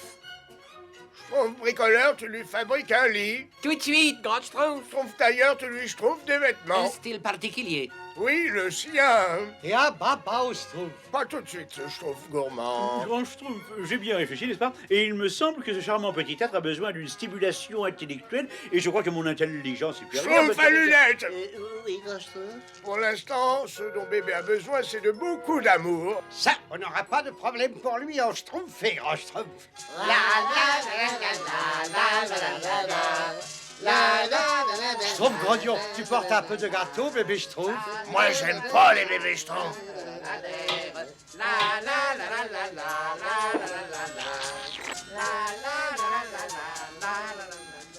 Schtroumpf bricoleur, tu lui fabriques un lit. Tout de suite, grand Schtroumpf. Schtroumpf tailleur, tu lui schtroumpfes des vêtements. Un style particulier. Oui, le sien. Et un baba au Schtroumpf. Pas tout de suite, ce Schtroumpf gourmand. Grand Schtroumpf, j'ai bien réfléchi, n'est-ce pas? Et il me semble que ce charmant petit être a besoin d'une stimulation intellectuelle, et je crois que mon intelligence supérieure... Schtroumpf à lunettes. Oui, grand Schtroumpf. Pour l'instant, ce dont bébé a besoin, c'est de beaucoup d'amour. Ça, on n'aura pas de problème pour lui en Schtroumpf et grand Schtroumpf. Schtroumpf grognon, tu portes un peu de gâteau, bébé Schtroumpf? Moi, j'aime pas les bébés Schtroumpfs.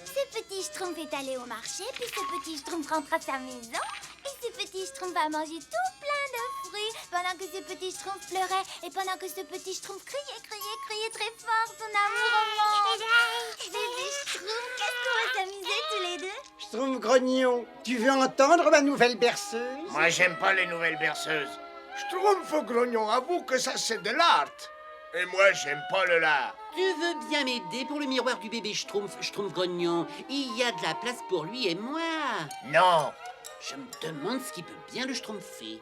Ce petit Schtroumpf est allé au marché, puis ce petit Schtroumpf rentre à sa maison, et ce petit Schtroumpf a mangé tout plein de fruits, pendant que ce petit Schtroumpf pleurait, et pendant que ce petit Schtroumpf criait très fort son amour au monde. Bébé Schtroumpf, qu'est-ce qu'on va s'amuser tous les deux? Schtroumpf grognon, tu veux entendre ma nouvelle berceuse? Moi, j'aime pas les nouvelles berceuses. Schtroumpf au grognon avoue que ça, c'est de l'art. Et moi, j'aime pas le lard. Tu veux bien m'aider pour le miroir du bébé Schtroumpf, Schtroumpf grognon? Il y a de la place pour lui et moi. Non. Je me demande ce qui peut bien le schtroumpfer.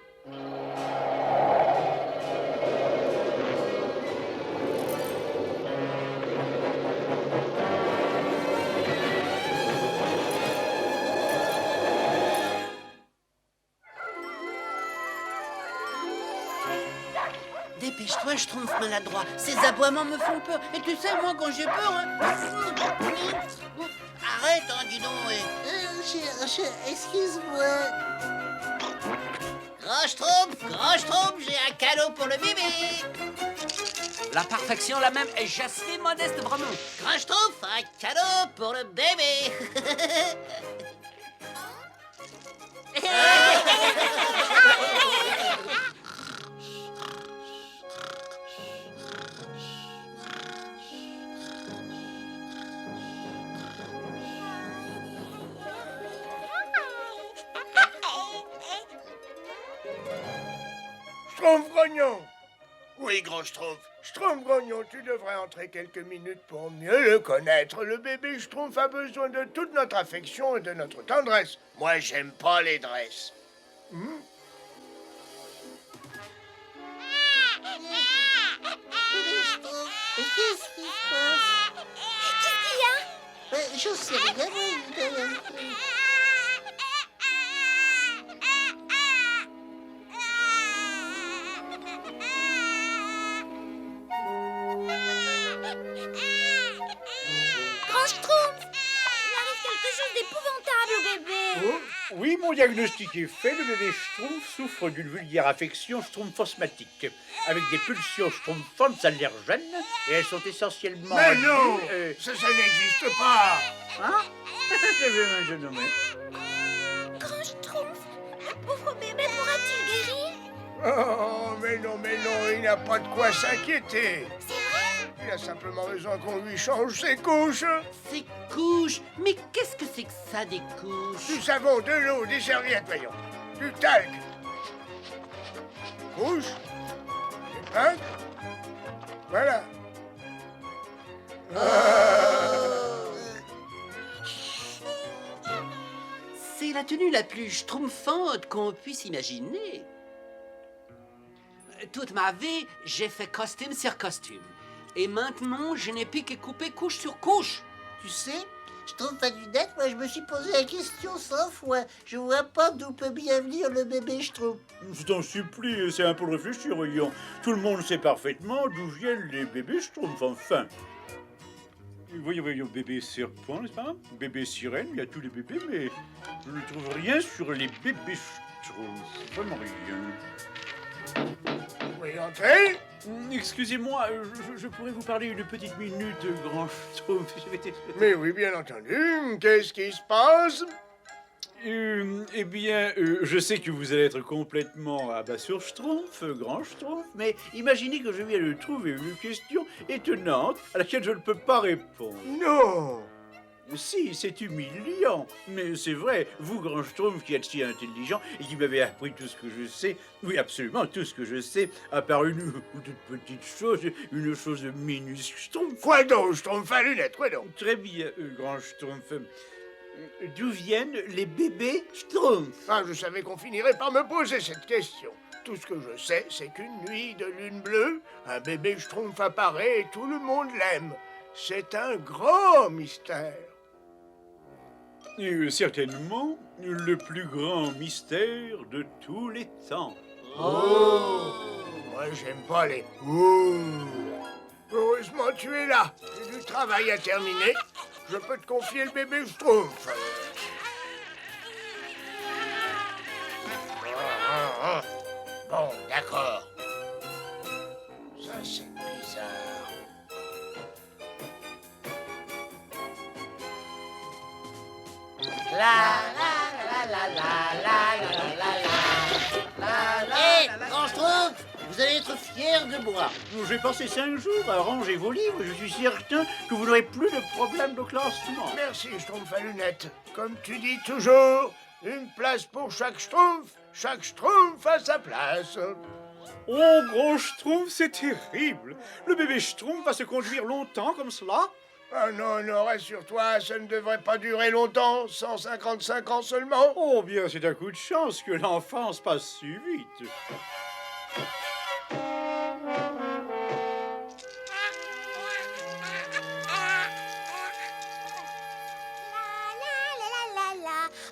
Dépêche-toi, Schtroumpf maladroit. Ces aboiements me font peur. Et tu sais, moi, quand j'ai peur... Arrête, hein, dis donc. Excuse-moi. Grand Schtroumpf, j'ai un cadeau pour le bébé. La perfection la même est Jasmine modeste vraiment. Grand Schtroumpf, un cadeau pour le bébé. Schtroumpf-Grognon! Oui, grand Schtroumpf. Schtroumpf-Grognon, tu devrais entrer quelques minutes pour mieux le connaître. Le bébé Schtroumpf a besoin de toute notre affection et de notre tendresse. Moi, j'aime pas les dresses. Qu'est-ce qu'il y a? Je sais rien. Grand Schtroumpf, il arrive quelque chose d'épouvantable au bébé. Oui, mon diagnostic est fait. Le bébé Schtroumpf souffre d'une vulgaire affection schtroumpphosmatique. Avec des pulsions schtroumpfantes allergènes, et elles sont essentiellement... Mais non, dues, ça n'existe pas. Hein? Je vais me nommer. Grand Schtroumpf, le pauvre bébé pourra-t-il guérir? Oh, mais non, il n'a pas de quoi s'inquiéter. C'est vrai? Il a simplement besoin qu'on lui change ses couches. Ses couches? Mais qu'est-ce que c'est que ça, des couches? Du savon, de l'eau, des serviettes, voyons. Du talc. Couche. Des pinces. Voilà. C'est la tenue la plus schtroumpfante qu'on puisse imaginer. Toute ma vie, j'ai fait costume sur costume. Et maintenant, je n'ai plus que couper couche sur couche. Tu sais, Schtroumpf à lunettes, moi je me suis posé la question 100 fois. Je vois pas d'où peut bien venir le bébé Schtroumpf. Je t'en supplie, c'est un peu de réfléchir, voyons. Tout le monde sait parfaitement d'où viennent les bébés Schtroumpf, enfin. Voyons, bébé serpent, n'est-ce pas? Bébé sirène, il y a tous les bébés, mais je ne trouve rien sur les bébés Schtroumpf. Vraiment rien. Oui, entrez. Excusez-moi, je pourrais vous parler une petite minute, grand Schtroumpf. Mais oui, bien entendu. Qu'est-ce qui se passe? Eh bien, je sais que vous allez être complètement à bas sur Schtroumpf, grand Schtroumpf, mais imaginez que je viens de trouver une question étonnante à laquelle je ne peux pas répondre. Non! Si, c'est humiliant, mais c'est vrai, vous, grand Schtroumpf, qui êtes si intelligent et qui m'avez appris tout ce que je sais, oui, absolument tout ce que je sais, à part une toute petite chose, une chose minuscule. Schtroumpf. Quoi donc, Schtroumpf à lunettes, quoi donc? Très bien, grand Schtroumpf. D'où viennent les bébés Schtroumpf? Ah, je savais qu'on finirait par me poser cette question. Tout ce que je sais, c'est qu'une nuit de lune bleue, un bébé Schtroumpf apparaît et tout le monde l'aime. C'est un grand mystère. Certainement, le plus grand mystère de tous les temps. Oh! Moi, j'aime pas les... Oh! Heureusement, tu es là. J'ai du travail à terminer. Je peux te confier le bébé Schtroumpf. Bon, d'accord. Ça, c'est bizarre. Hé, grand Schtroumpf, vous allez être fiers de moi. J'ai passé 5 jours à ranger vos livres. Je suis certain que vous n'aurez plus de problème de classement. Merci, Schtroumpf à lunettes. Comme tu dis toujours, une place pour chaque Schtroumpf à sa place. Oh, grand Schtroumpf, c'est terrible. Le bébé Schtroumpf va se conduire longtemps comme cela? Ah non, rassure-toi, ça ne devrait pas durer longtemps, 155 ans seulement. Oh bien, c'est un coup de chance que l'enfance passe si vite.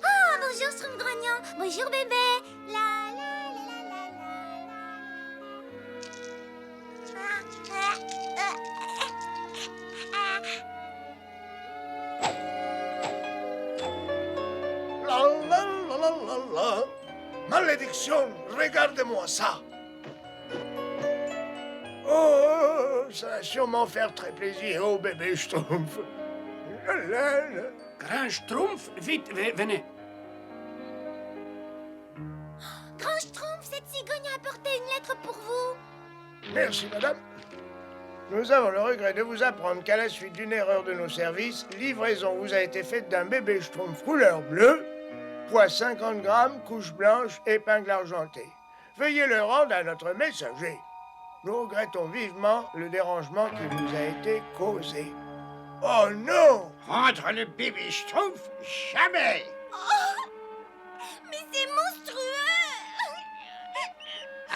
Oh, bonjour Schtroumpf-Grognon. Bonjour bébé. Malédiction, regarde-moi ça. Oh, ça va sûrement faire très plaisir au bébé Schtroumpf. Grand Schtroumpf, vite, venez. pour vous. Merci, madame. Nous avons le regret de vous apprendre qu'à la suite d'une erreur de nos services, livraison vous a été faite d'un bébé Schtroumpf couleur bleue, poids 50 grammes, couche blanche, épingle argentée. Veuillez le rendre à notre messager. Nous regrettons vivement le dérangement qui vous a été causé. Oh non! Rendre le bébé Schtroumpf? Jamais! Oh, mais c'est monstrueux!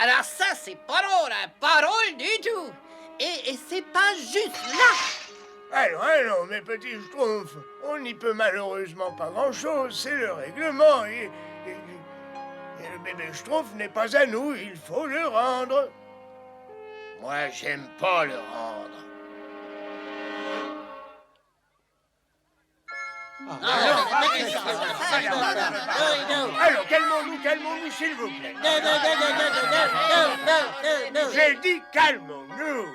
Alors ça, c'est pas drôle, hein? Pas drôle du tout. Et c'est pas juste là. Allons, mes petits Schtroumpfs. On n'y peut malheureusement pas grand-chose, c'est le règlement. Et le bébé Schtroumpf n'est pas à nous, il faut le rendre. Moi, j'aime pas le rendre. Alors, calmons-nous, s'il vous plaît. J'ai dit calmons-nous.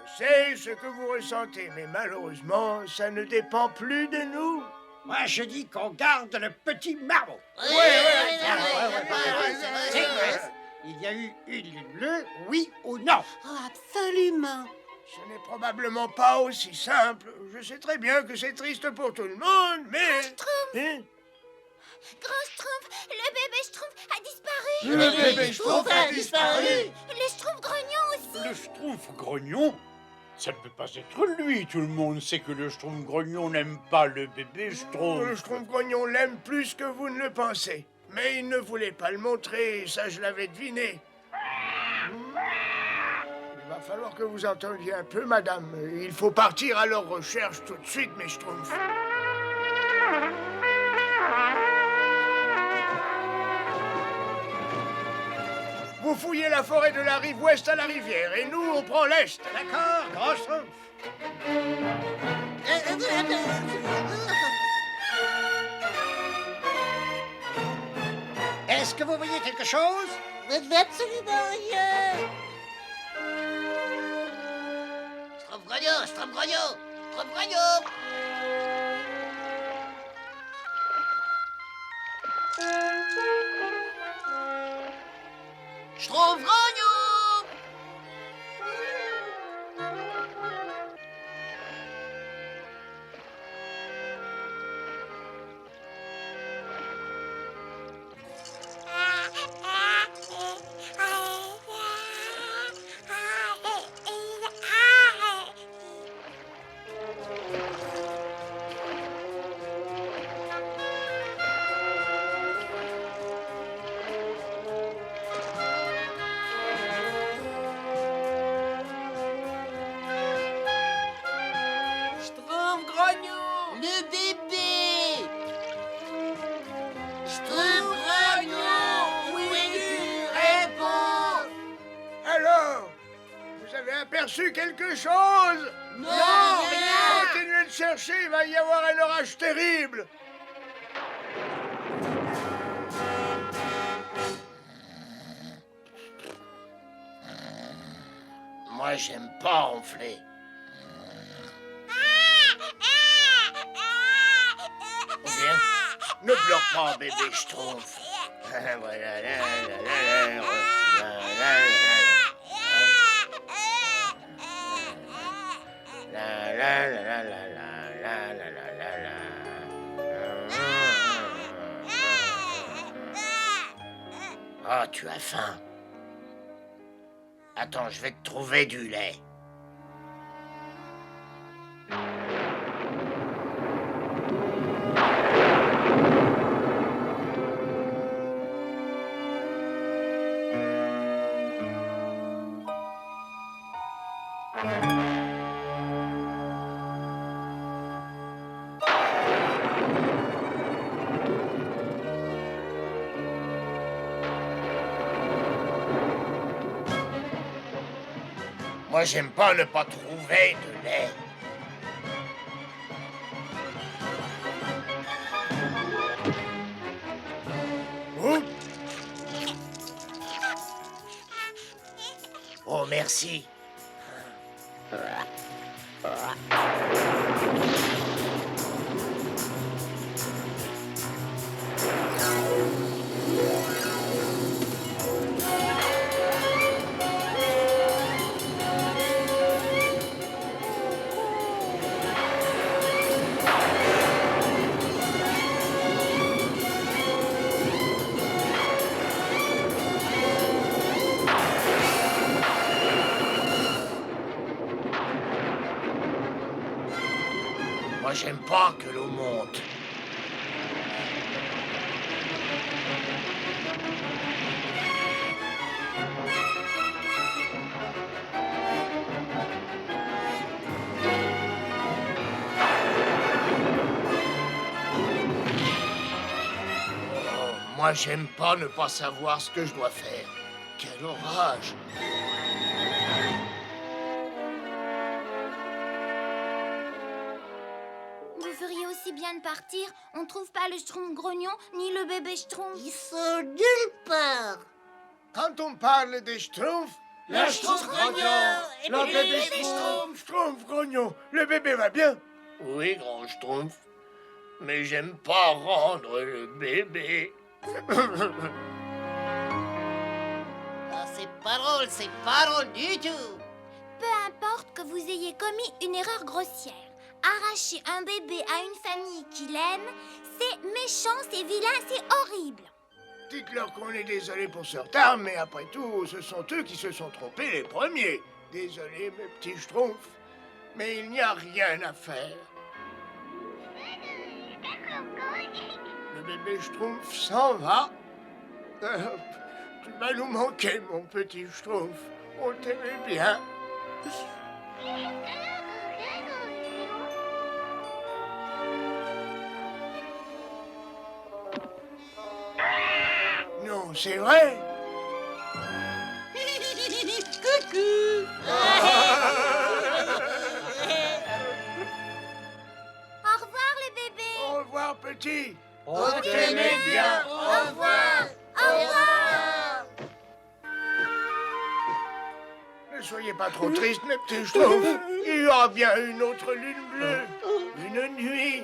Je sais ce que vous ressentez, mais malheureusement, ça ne dépend plus de nous. Moi, je dis qu'on garde le petit marmot. Il y a eu une lune bleue, oui ou non? Oh, absolument. Ce n'est probablement pas aussi simple. Je sais très bien que c'est triste pour tout le monde, mais... Schtroumpf! Grand Schtroumpf, le bébé Schtroumpf a disparu. Le bébé Schtroumpf a disparu. Le Schtroumpf grognon aussi. Le Schtroumpf grognon? Ça ne peut pas être lui. Tout le monde sait que le Schtroumpf grognon n'aime pas le bébé Schtroumpf. Le Schtroumpf grognon l'aime plus que vous ne le pensez. Mais il ne voulait pas le montrer, ça je l'avais deviné. Il va falloir que vous entendiez un peu, madame. Il faut partir à leur recherche tout de suite, mes Schtroumpfs. Vous fouillez la forêt de la rive ouest à la rivière, et nous, on prend l'est. D'accord, grand Schtroumpf. Est-ce que vous voyez quelque chose? Absolument rien. Schtroumpf grognon, Schtroumpf grognon, Schtroumpf grognon. Schtroumpf grognon. Schtroumpf grognon. Le bébé. Schtroumpf grognon. Oui, tu réponds. Alors, vous avez aperçu quelque chose? Non, rien. Continuez de chercher, il va y avoir un orage terrible. Moi, j'aime pas ronfler. Ou bien, ne pleure pas, bébé Schtroumpf. Ah, tu as faim. Attends, je vais te trouver du lait. Moi, j'aime pas ne pas trouver de lait. Oh, merci. Moi, j'aime pas que l'eau monte. Moi, j'aime pas ne pas savoir ce que je dois faire. Quel orage! Vous feriez aussi bien de partir. On trouve pas le Schtroumpf grognon ni le bébé Schtroumpf. Ils sont nulle part. Quand on parle des Schtroumpfs, Le Schtroumpf grognon et le puis bébé le bébé Schtroumpf, Schtroumpf grognon, le bébé va bien? Oui, grand Schtroumpf. Mais j'aime pas rendre le bébé. Ah, c'est pas drôle du tout. Peu importe que vous ayez commis une erreur grossière. Arracher un bébé à une famille qui l'aime, c'est méchant, c'est vilain, c'est horrible. Dites-leur qu'on est désolé pour ce retard, mais après tout, ce sont eux qui se sont trompés les premiers. Désolé, mes petits Schtroumpfs, mais il n'y a rien à faire. Le bébé Schtroumpf s'en va. Tu vas nous manquer, mon petit Schtroumpf. On t'aimait bien. Non, c'est vrai. Coucou. Au revoir les bébés. Au revoir, petit. On t'aimait bien. Au revoir. Au revoir. Ne soyez pas trop tristes, mes petits Schtroumpfs. Il y aura bien une autre lune bleue. Une nuit.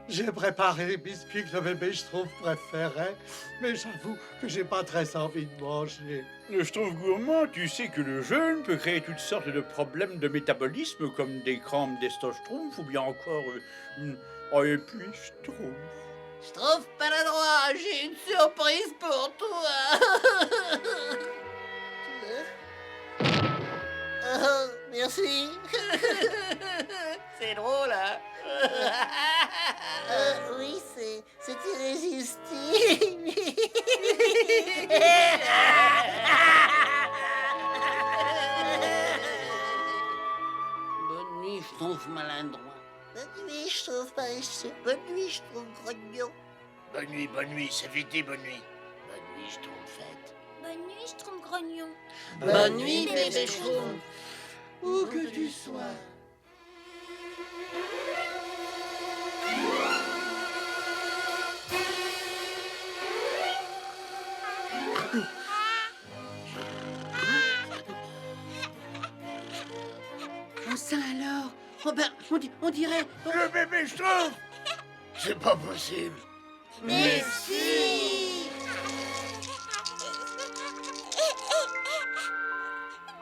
J'ai préparé les biscuits que le bébé Schtroumpf préférait, mais j'avoue que j'ai pas très envie de manger. Le Schtroumpf gourmand, tu sais que le jeûne peut créer toutes sortes de problèmes de métabolisme, comme des crampes d'esto-Schtroumpf ou bien encore Oh, et puis Schtroumpf. Schtroumpf maladroit, j'ai une surprise pour toi. Oh, merci. C'est drôle, hein? Oui, c'est irrésistible. Bonne nuit, Schtroumpf maladroit. Bonne nuit, Schtroumpf paresseux. Bonne nuit, Schtroumpf grognon. Bonne nuit, c'est vite dit, bonne nuit. Bonne nuit, Schtroumpfette. Bonne nuit, Schtroumpf grognon. Bonne nuit, bébé Schtroumpf. Où que tu sois. Oh, ça alors? Oh ben, on dirait... Le bébé Schtroumpf. C'est pas possible. Mais si.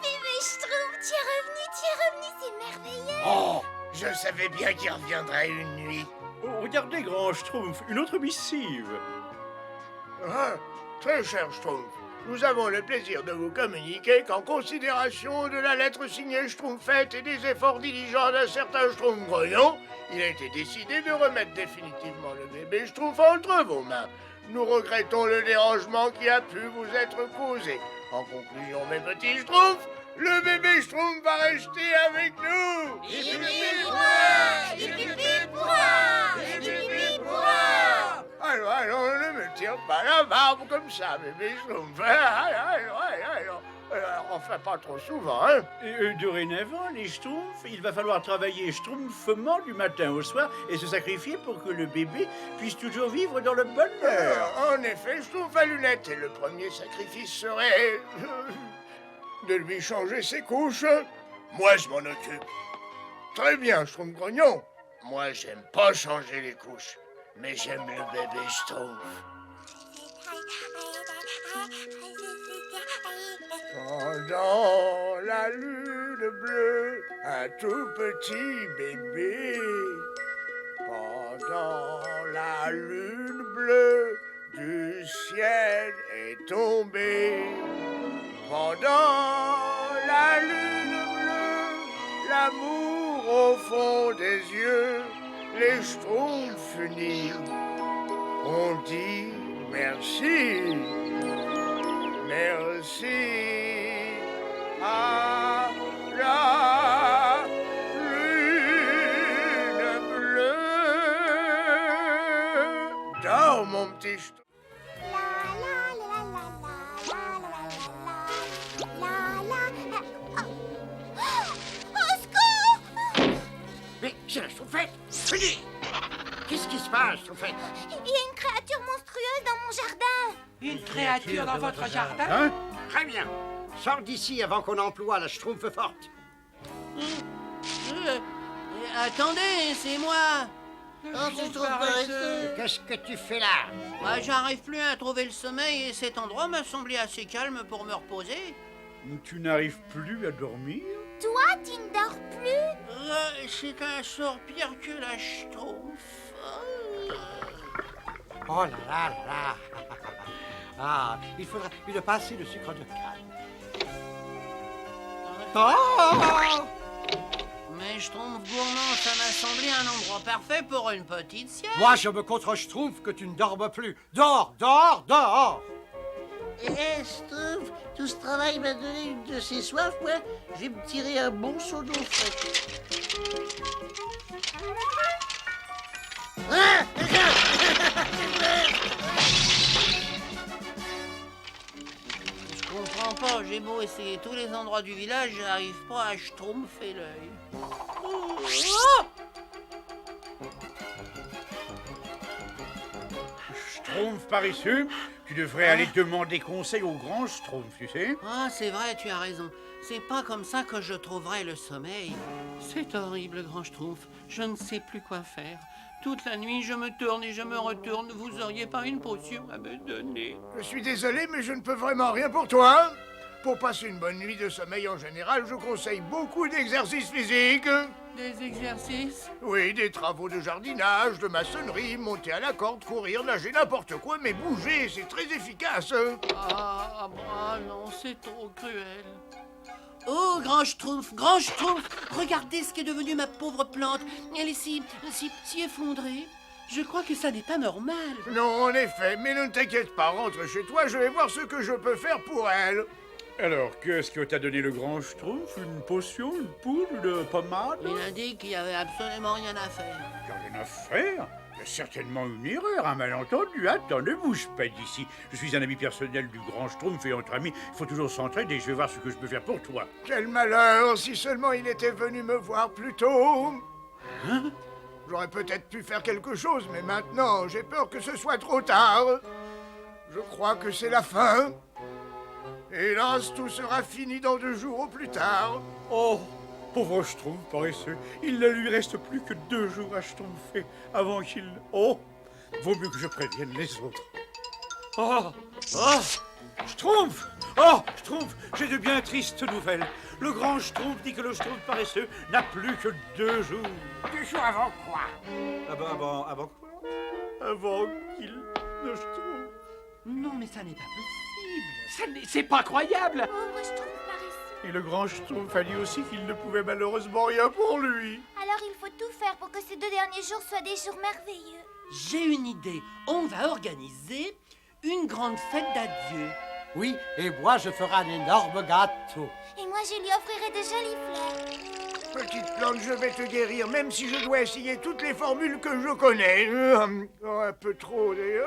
Bébé Schtroumpf, tu es revenu, c'est merveilleux. Oh, je savais bien qu'il reviendrait une nuit. Oh, regardez, grand Schtroumpf, une autre missive. Ah, très cher Schtroumpf, nous avons le plaisir de vous communiquer qu'en considération de la lettre signée Schtroumpfette et des efforts diligents d'un certain Schtroumpf grognon, il a été décidé de remettre définitivement le bébé Schtroumpf entre vos mains. Nous regrettons le dérangement qui a pu vous être causé. En conclusion, mes petits Schtroumpfs, le bébé Schtroumpf va rester avec nous. Alors, ne me tire pas la barbe comme ça, bébé Schtroumpf. Alors, enfin, pas trop souvent, hein. Et dorénavant, les Schtroumpfs, il va falloir travailler schtroumpfement du matin au soir et se sacrifier pour que le bébé puisse toujours vivre dans le bonheur. En effet, Schtroumpf à lunettes, et le premier sacrifice serait de lui changer ses couches. Moi, je m'en occupe. Très bien, Schtroumpf grognon. Moi, j'aime pas changer les couches, mais j'aime le bébé Schtroumpf. Pendant la lune bleue, un tout petit bébé. Pendant la lune bleue, du ciel est tombé. Pendant la lune bleue, l'amour au fond yeux, les schtroumpfs unis. On dit merci, merci à la lune bleue. Dors, mon petit schtroumpf. Mais c'est la Schtroumpfette. Fini. Qu'est-ce qui se passe, Schtroumpfette? Il y a une créature monstrueuse dans mon jardin. Une créature dans votre jardin? Hein? Très bien. Sors d'ici avant qu'on emploie la Schtroumpf forte. Attendez, c'est moi. Qu'est-ce que tu fais là? J'arrive plus à trouver le sommeil et cet endroit m'a semblé assez calme pour me reposer. Tu n'arrives plus à dormir? Toi, tu ne dors plus? C'est un sort pire que la Schtroumpf. Oh là là là là. Ah, il faudra une pincée de sucre de canne. Oh! Mais Schtroumpf gourmand, ça m'a semblé un endroit parfait pour une petite sieste. Moi, je me contre Schtroumpf que tu ne dormes plus. Dors, dors, dors! Schtroumpf, tout ce travail m'a donné une de ces soifs, moi. Je vais me tirer un bon seau d'eau fraîche. Je comprends pas, j'ai beau essayer tous les endroits du village, j'arrive pas à schtroumpfer l'œil. Schtroumpf paresseux, tu devrais aller demander conseil au grand Schtroumpf, tu sais. Ah, c'est vrai, tu as raison. C'est pas comme ça que je trouverai le sommeil. C'est horrible, grand Schtroumpf. Je ne sais plus quoi faire. Toute la nuit, je me tourne et je me retourne. Vous auriez pas une potion à me donner? Je suis désolé, mais je ne peux vraiment rien pour toi. Pour passer une bonne nuit de sommeil en général, je conseille beaucoup d'exercices physiques. Des exercices? Oui, des travaux de jardinage, de maçonnerie, monter à la corde, courir, nager, n'importe quoi, mais bouger, c'est très efficace. Ah non, c'est trop cruel. Oh, grand Schtroumpf, regardez ce qu'est devenu ma pauvre plante. Elle est si effondrée. Je crois que ça n'est pas normal. Non, en effet, mais ne t'inquiète pas, rentre chez toi, je vais voir ce que je peux faire pour elle. Alors, qu'est-ce que t'a donné le grand Schtroumpf? Une potion, une poudre, une pommade? Il a dit qu'il n'y avait absolument rien à faire. Il n'y a rien à faire? Il y a certainement une erreur, un malentendu. Attends, ne bouge pas d'ici. Je suis un ami personnel du grand Schtroumpf et entre amis, il faut toujours s'entraider. Je vais voir ce que je peux faire pour toi. Quel malheur, si seulement il était venu me voir plus tôt. Hein? J'aurais peut-être pu faire quelque chose, mais maintenant, j'ai peur que ce soit trop tard. Je crois que c'est la fin. Hélas, tout sera fini dans 2 jours au plus tard. Oh, pauvre Schtroumpf paresseux. Il ne lui reste plus que 2 jours à schtroumpfer avant qu'il... Oh, vaut mieux que je prévienne les autres. Oh, Schtroumpf! Oh, Schtroumpf, j'ai de bien tristes nouvelles. Le grand Schtroumpf dit que le Schtroumpf paresseux n'a plus que 2 jours. 2 jours avant quoi? Avant quoi? Avant qu'il ne schtroumpfe. Non, mais ça n'est pas possible. C'est pas croyable. Pauvre Schtroumpf paresseux. Et le grand Schtroumpf a dit aussi qu'il ne pouvait malheureusement rien pour lui. Alors il faut tout faire pour que ces 2 derniers jours soient des jours merveilleux. J'ai une idée. On va organiser une grande fête d'adieu. Oui, et moi je ferai un énorme gâteau. Et moi je lui offrirai de jolies fleurs. Petite plante, je vais te guérir, même si je dois essayer toutes les formules que je connais. Un peu trop de...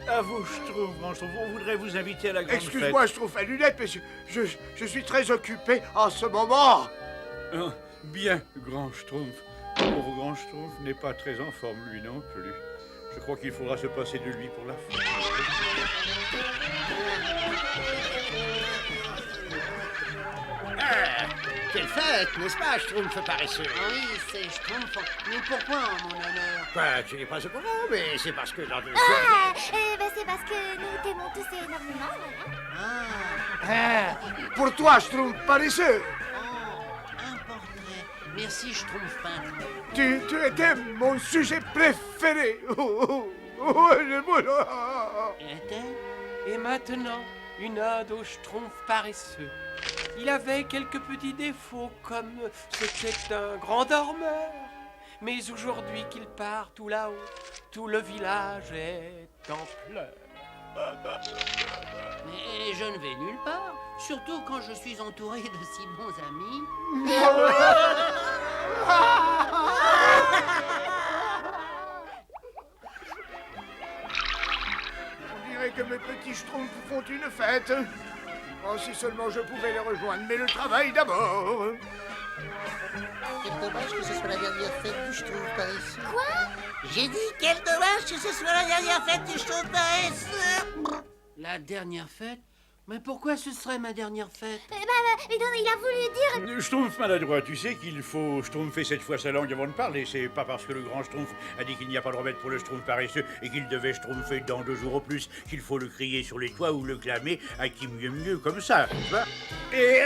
À vous, Schtroumpf, grand Schtroumpf, on voudrait vous inviter à la grande fête. Excuse-moi, je trouve à lunettes, mais je suis très occupé en ce moment. Bien, grand Schtroumpf. Le pauvre grand Schtroumpf n'est pas très en forme, lui non plus. Je crois qu'il faudra se passer de lui pour la fête. Quelle fête, n'est-ce pas, Schtroumpf paresseux? Oui, c'est Schtroumpf. Mais pourquoi en mon honneur? Bah, tu n'es pas au courant, mais c'est parce que dans 2 jours... C'est parce que nous t'aimons tous énormément, voilà. Pour toi, Schtroumpf paresseux. Un portrait. Merci, Schtroumpf peintre. Tu étais mon sujet préféré. Et maintenant, une ode au schtroumpf paresseux. Il avait quelques petits défauts, comme c'était un grand dormeur. Mais aujourd'hui qu'il part tout là-haut, tout le village est en pleurs. Mais je ne vais nulle part, surtout quand je suis entouré de si bons amis. On dirait que mes petits schtroumpfs font une fête. Oh, si seulement je pouvais les rejoindre, mais le travail d'abord. Quel dommage que ce soit la dernière fête du Schtroumpf paresseux. Quoi? J'ai dit, quel dommage que ce soit la dernière fête du Schtroumpf paresseux. La dernière fête? Mais pourquoi ce serait ma dernière fête? Mais non, il a voulu dire... Schtroumpf maladroit, tu sais qu'il faut schtroumpfer cette fois sa langue avant de parler. C'est pas parce que le grand schtroumpf a dit qu'il n'y a pas de remède pour le schtroumpf paresseux et qu'il devait schtroumpfer dans 2 jours au plus qu'il faut le crier sur les toits ou le clamer à qui mieux comme ça, tu vois. Et...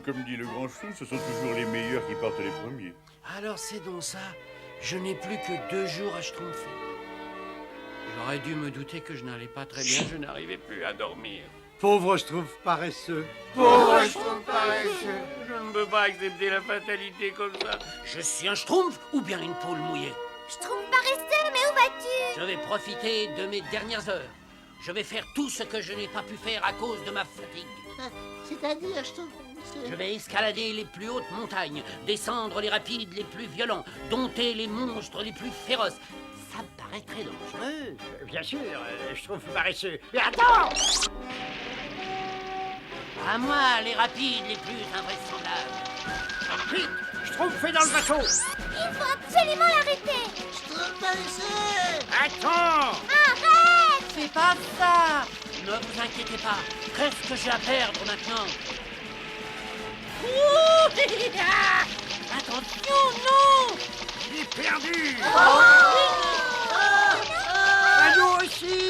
Comme dit le grand schtroumpf, ce sont toujours les meilleurs qui partent les premiers. Alors c'est donc ça. Je n'ai plus que 2 jours à schtroumpfer. J'aurais dû me douter que je n'allais pas très bien, je n'arrivais plus à dormir. Pauvre schtroumpf paresseux. Pauvre schtroumpf paresseux. Je ne peux pas accepter la fatalité comme ça. Je suis un schtroumpf ou bien une poule mouillée? Schtroumpf paresseux, mais où vas-tu? Je vais profiter de mes dernières heures. Je vais faire tout ce que je n'ai pas pu faire à cause de ma fatigue. C'est-à-dire, Schtroumpf. Je vais escalader les plus hautes montagnes, descendre les rapides les plus violents, dompter les monstres les plus féroces. Ça me paraît très dangereux. Bien sûr, Schtroumpf paresseux. Mais attends! À moi, les rapides les plus invraisemblables. Vite! Schtroumpf fait dans le bateau! Il faut absolument l'arrêter! Schtroumpf paresseux! Attends! Arrête! Fais pas ça! Ne vous inquiétez pas. Qu'est-ce que j'ai à perdre maintenant? Attention, non! Il est perdu! À nous aussi!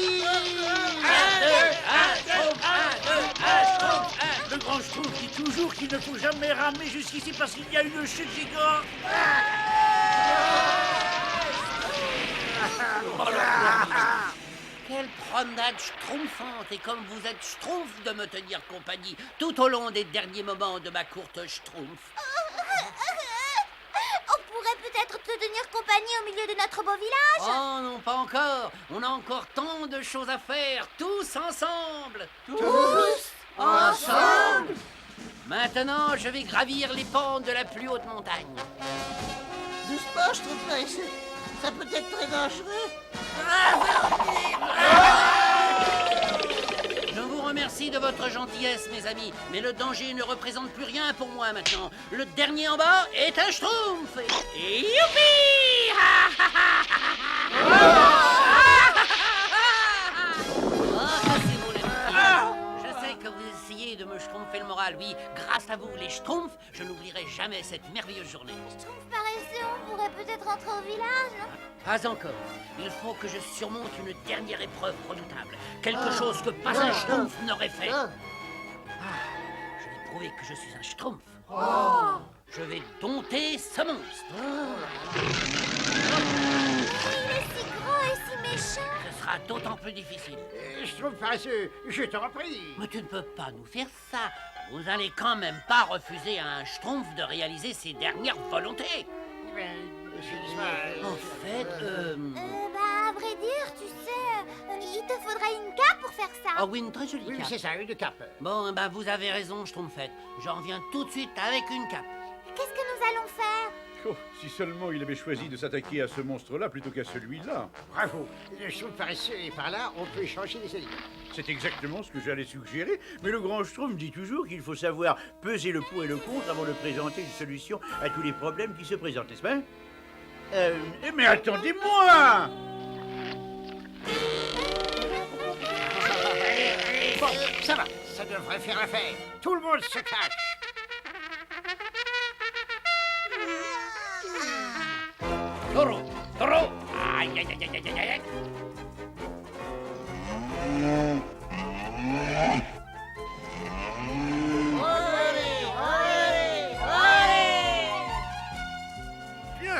Le grand schtroumpf dit toujours qu'il ne faut jamais ramer jusqu'ici parce qu'il y a une chute gigante. Quelle promenade schtroumpfante! Et comme vous êtes schtroumpf de me tenir compagnie tout au long des derniers moments de ma courte schtroumpf. On pourrait peut-être te tenir compagnie au milieu de notre beau village. Oh non, pas encore! On a encore tant de choses à faire, tous ensemble! Tous ensemble? Maintenant, je vais gravir les pentes de la plus haute montagne. Doucement, Schtroumpf paresseux. Ça peut être très dangereux. Je vous remercie de votre gentillesse, mes amis, mais le danger ne représente plus rien pour moi maintenant. Le dernier en bas est un schtroumpf. Et youpi! Je sais que vous essayez de me schtroumpfer le moral, oui. Grâce à vous, les schtroumpfs, je n'oublierai jamais cette merveilleuse journée. Schtroumpf paresseux, on pourrait peut-être rentrer au village, non? Pas encore. Il faut que je surmonte une dernière épreuve redoutable. Quelque chose que pas un schtroumpf n'aurait fait. Je vais prouver que je suis un schtroumpf. Je vais dompter ce monstre. Il est si gros et si méchant. Ce sera d'autant plus difficile. Schtroumpf paresseux, je t'en prie. Mais tu ne peux pas nous faire ça. Vous allez quand même pas refuser à un schtroumpf de réaliser ses dernières volontés. En fait, à vrai dire, tu sais, il te faudrait une cape pour faire ça. Oh oui, une très jolie Oui, cape. c'est ça, une cape. Bon, ben vous avez raison, schtroumpfette. J'en reviens tout de suite avec une cape. Qu'est-ce que nous allons faire? Oh, si seulement il avait choisi de s'attaquer à ce monstre-là plutôt qu'à celui-là. Bravo. Le Schtroumpf paresseux est par là, on peut échanger les aliments. C'est exactement ce que j'allais suggérer, mais le grand Schtroumpf dit toujours qu'il faut savoir peser le pour et le contre avant de présenter une solution à tous les problèmes qui se présentent, n'est-ce pas? Mais attendez-moi! Bon, ça va, ça devrait faire l'affaire. Tout le monde se cache. Taureau, taureau. Aïe, aïe, aïe, aïe, aïe, aïe.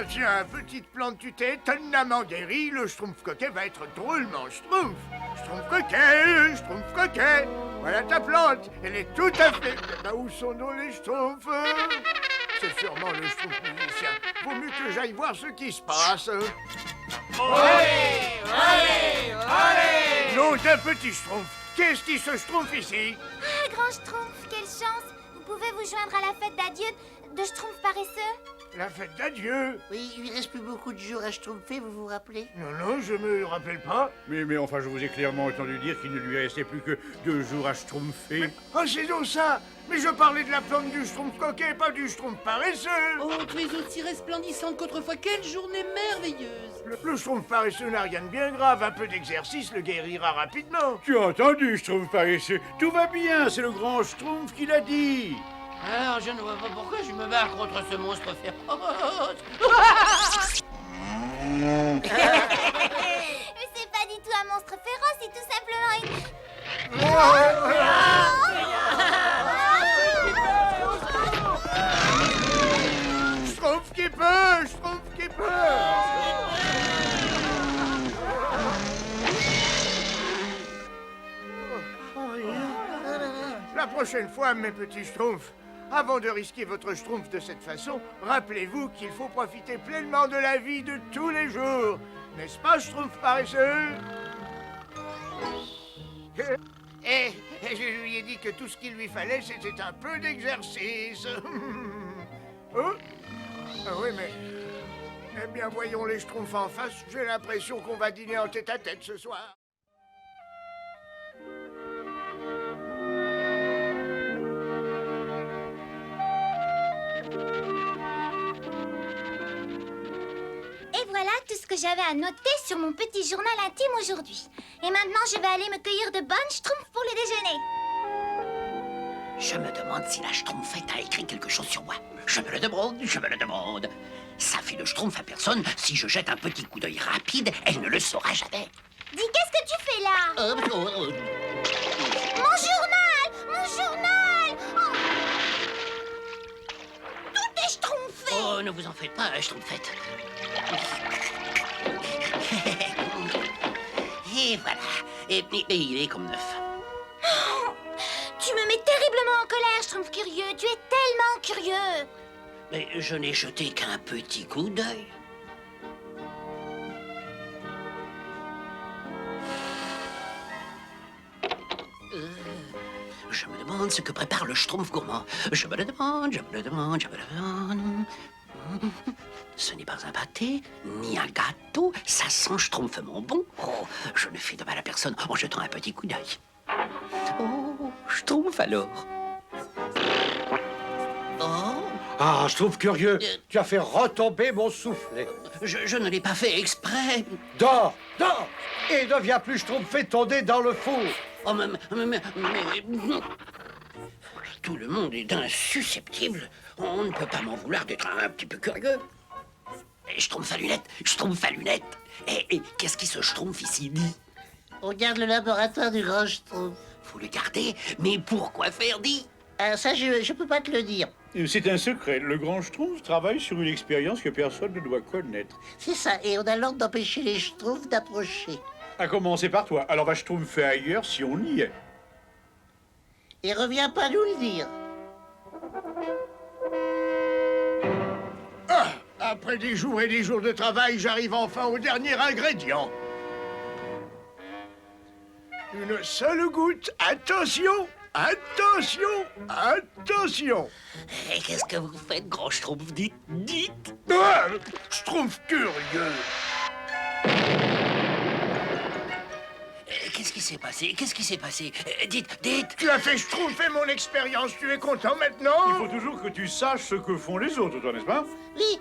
Tiens, petite plante, tu t'es étonnamment guéri. Le Schtroumpf coquet va être drôlement Schtroumpf. Schtroumpf coquet, Schtroumpf coquet. Voilà ta plante, elle est tout à fait... Bah, où sont donc les Schtroumpfs? C'est sûrement le Schtroumpf musicien. Vaut mieux que j'aille voir ce qui se passe. Allez, allez, allez! Non, d'un petit Schtroumpf. Qu'est-ce qui se Schtroumpf ici? Ah, grand Schtroumpf, quelle chance! Vous pouvez vous joindre à la fête d'adieu de Schtroumpf paresseux? La fête d'adieu? Oui, il reste plus beaucoup de jours à Schtroumpfer, vous vous rappelez? Non, je me rappelle pas. Mais enfin, je vous ai clairement entendu dire qu'il ne lui restait plus que 2 jours à schtroumpfer. Oh, c'est donc ça! Mais je parlais de la plante du Schtroumpf coquet, pas du Schtroumpf paresseux! Oh, tu es aussi resplendissante qu'autrefois. Quelle journée merveilleuse! Le Schtroumpf paresseux n'a rien de bien grave. Un peu d'exercice le guérira rapidement. Tu as entendu, Schtroumpf paresseux? Tout va bien, c'est le grand Schtroumpf qui l'a dit. Alors, je ne vois pas pourquoi je me bats contre ce monstre féroce. Mais c'est pas du tout un monstre féroce, c'est tout simplement une... Schtroumpf qui peut! Schtroumpf qui peut! La prochaine fois, mes petits Schtroumpfs, avant de risquer votre Schtroumpf de cette façon, rappelez-vous qu'il faut profiter pleinement de la vie de tous les jours. N'est-ce pas, Schtroumpf paresseux? Et je lui ai dit que tout ce qu'il lui fallait, c'était un peu d'exercice. Oh? Ah oui, mais... Eh bien, voyons les Schtroumpfs en face. J'ai l'impression qu'on va dîner en tête-à-tête ce soir. Et voilà tout ce que j'avais à noter sur mon petit journal intime aujourd'hui. Et maintenant, je vais aller me cueillir de bonnes Schtroumpfs pour le déjeuner. Je me demande si la Schtroumpfette a écrit quelque chose sur moi. Je me le demande, je me le demande. Ça fait de Schtroumpf à personne. Si je jette un petit coup d'œil rapide, elle ne le saura jamais. Dis, qu'est-ce que tu fais là? Mon journal! Mon journal! Oh. Tout est schtroumpfé! Oh, ne vous en faites pas, Schtroumpfette. Et voilà. Et il est comme neuf. Oh, tu me mets terriblement en colère, Schtroumpf curieux. Tu es tellement curieux. Mais je n'ai jeté qu'un petit coup d'œil. Je me demande ce que prépare le Schtroumpf gourmand. Je me le demande, je me le demande, je me le demande. Ce n'est pas un pâté, ni un gâteau. Ça sent schtroumpfement bon. Oh, je ne fais de mal à personne en jetant un petit coup d'œil. Oh, Schtroumpf alors. Oh. Ah, je trouve curieux. Tu as fait retomber mon soufflet. Je ne l'ai pas fait exprès. Dors, dors, et ne viens plus schtroumpfer ton nez dans le four. Oh, mais... Tout le monde est insusceptible. On ne peut pas m'en vouloir d'être un petit peu curieux. Et Schtroumpf à lunettes. Et qu'est-ce qui se Schtroumpf ici dit? On garde le laboratoire du grand Schtroumpf. Faut le garder, mais pourquoi faire dit? Ah, ça, je peux pas te le dire. C'est un secret. Le grand Schtroumpf travaille sur une expérience que personne ne doit connaître. C'est ça, et on a l'ordre d'empêcher les Schtroumpfs d'approcher. À commencer par toi. Alors va Schtroumpfer ailleurs si on y est. Et reviens pas nous le dire. Ah, après des jours et des jours de travail, j'arrive enfin au dernier ingrédient. Une seule goutte. Attention! Attention! Attention! Et qu'est-ce que vous faites, grand Schtroumpf? Dites! Ah, Schtroumpf curieux! Qu'est-ce qui s'est passé? Dites! Tu as fait Schtroumpfer mon expérience, tu es content maintenant? Il faut toujours que tu saches ce que font les autres, toi, n'est-ce pas? Oui,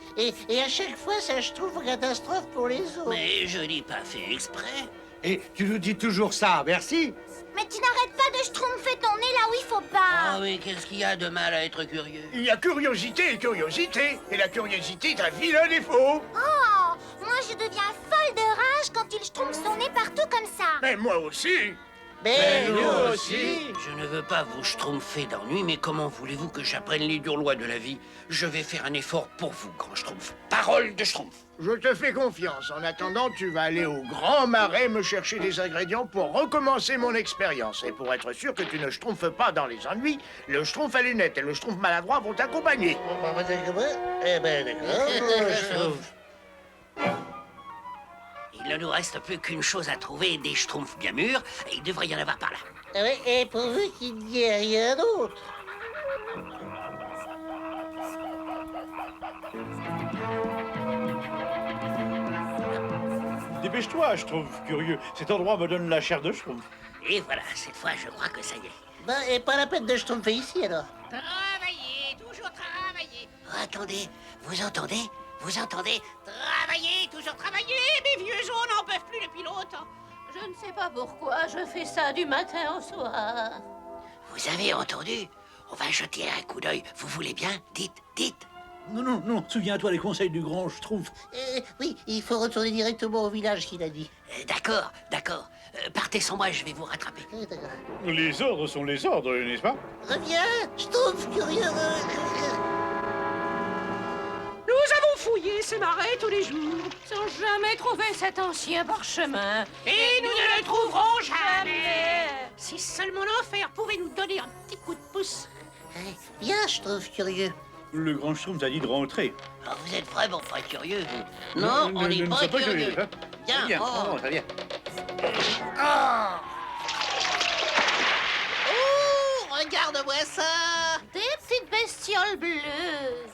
et à chaque fois, ça Schtroumpf catastrophe pour les autres. Mais je n'ai pas fait exprès. Et tu nous dis toujours ça, merci. Mais tu n'arrêtes pas de schtroumpfer ton nez là où il faut pas. Ah oui, qu'est-ce qu'il y a de mal à être curieux? Il y a curiosité et curiosité, et la curiosité est un vilain défaut. Oh, moi je deviens folle de rage quand il schtroumpfe son nez partout comme ça. Mais moi aussi. Mais nous aussi. Je ne veux pas vous schtroumpfer d'ennui, mais comment voulez-vous que j'apprenne les dures lois de la vie? Je vais faire un effort pour vous, grand schtroumpf. Parole de schtroumpf. Je te fais confiance. En attendant, tu vas aller au Grand Marais me chercher des ingrédients pour recommencer mon expérience. Et pour être sûr que tu ne schtroumpfes pas dans les ennuis, le schtroumpf à lunettes et le schtroumpf maladroit vont t'accompagner. Eh ben d'accord. Il ne nous reste plus qu'une chose à trouver, des schtroumpfs bien mûrs, et il devrait y en avoir par là. Ah oui, et pourvu qu'il n'y ait rien d'autre. Dépêche-toi, schtroumpf curieux. Cet endroit me donne la chair de schtroumpf. Et voilà, cette fois, je crois que ça y est. Ben, et pas la peine de schtroumpfer ici, alors. Travaillez, toujours travailler. Oh, attendez, vous entendez? Vous entendez? Travaillez, toujours travailler. Mes vieux os n'en peuvent plus depuis longtemps. Je ne sais pas pourquoi je fais ça du matin au soir. Vous avez entendu? On va jeter un coup d'œil. Vous voulez bien? Dites, dites. Non, non, non, souviens-toi des conseils du grand schtroumpf. Oui, il faut retourner directement au village, qu'il a dit. D'accord, d'accord. Partez sans moi, je vais vous rattraper. Les ordres sont les ordres, n'est-ce pas? Reviens, schtroumpf curieux. Nous avons fouillé ces marais tous les jours. Sans jamais trouver cet ancien parchemin. Et nous ne le trouverons jamais. Si seulement l'enfer pouvait nous donner un petit coup de pouce. Viens, schtroumpf curieux. Le grand schtroumpf a dit de rentrer. Oh, vous êtes vraiment pas curieux, vous? Non, on n'est pas curieux. Viens, Viens, oh. très bien. Oh, regarde-moi ça. Des petites bestioles bleues.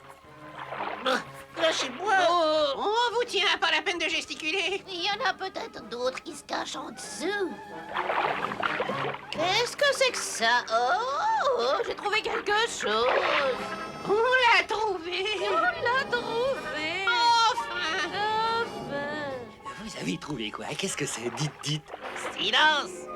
Lâchez-moi. Oh, on vous tient, pas la peine de gesticuler. Il y en a peut-être d'autres qui se cachent en dessous. Qu'est-ce que c'est que ça? Oh, j'ai trouvé quelque chose. On l'a trouvé. On l'a trouvé. Enfin. Enfin. Vous avez trouvé quoi? Qu'est-ce que c'est? Dites, dites. Silence.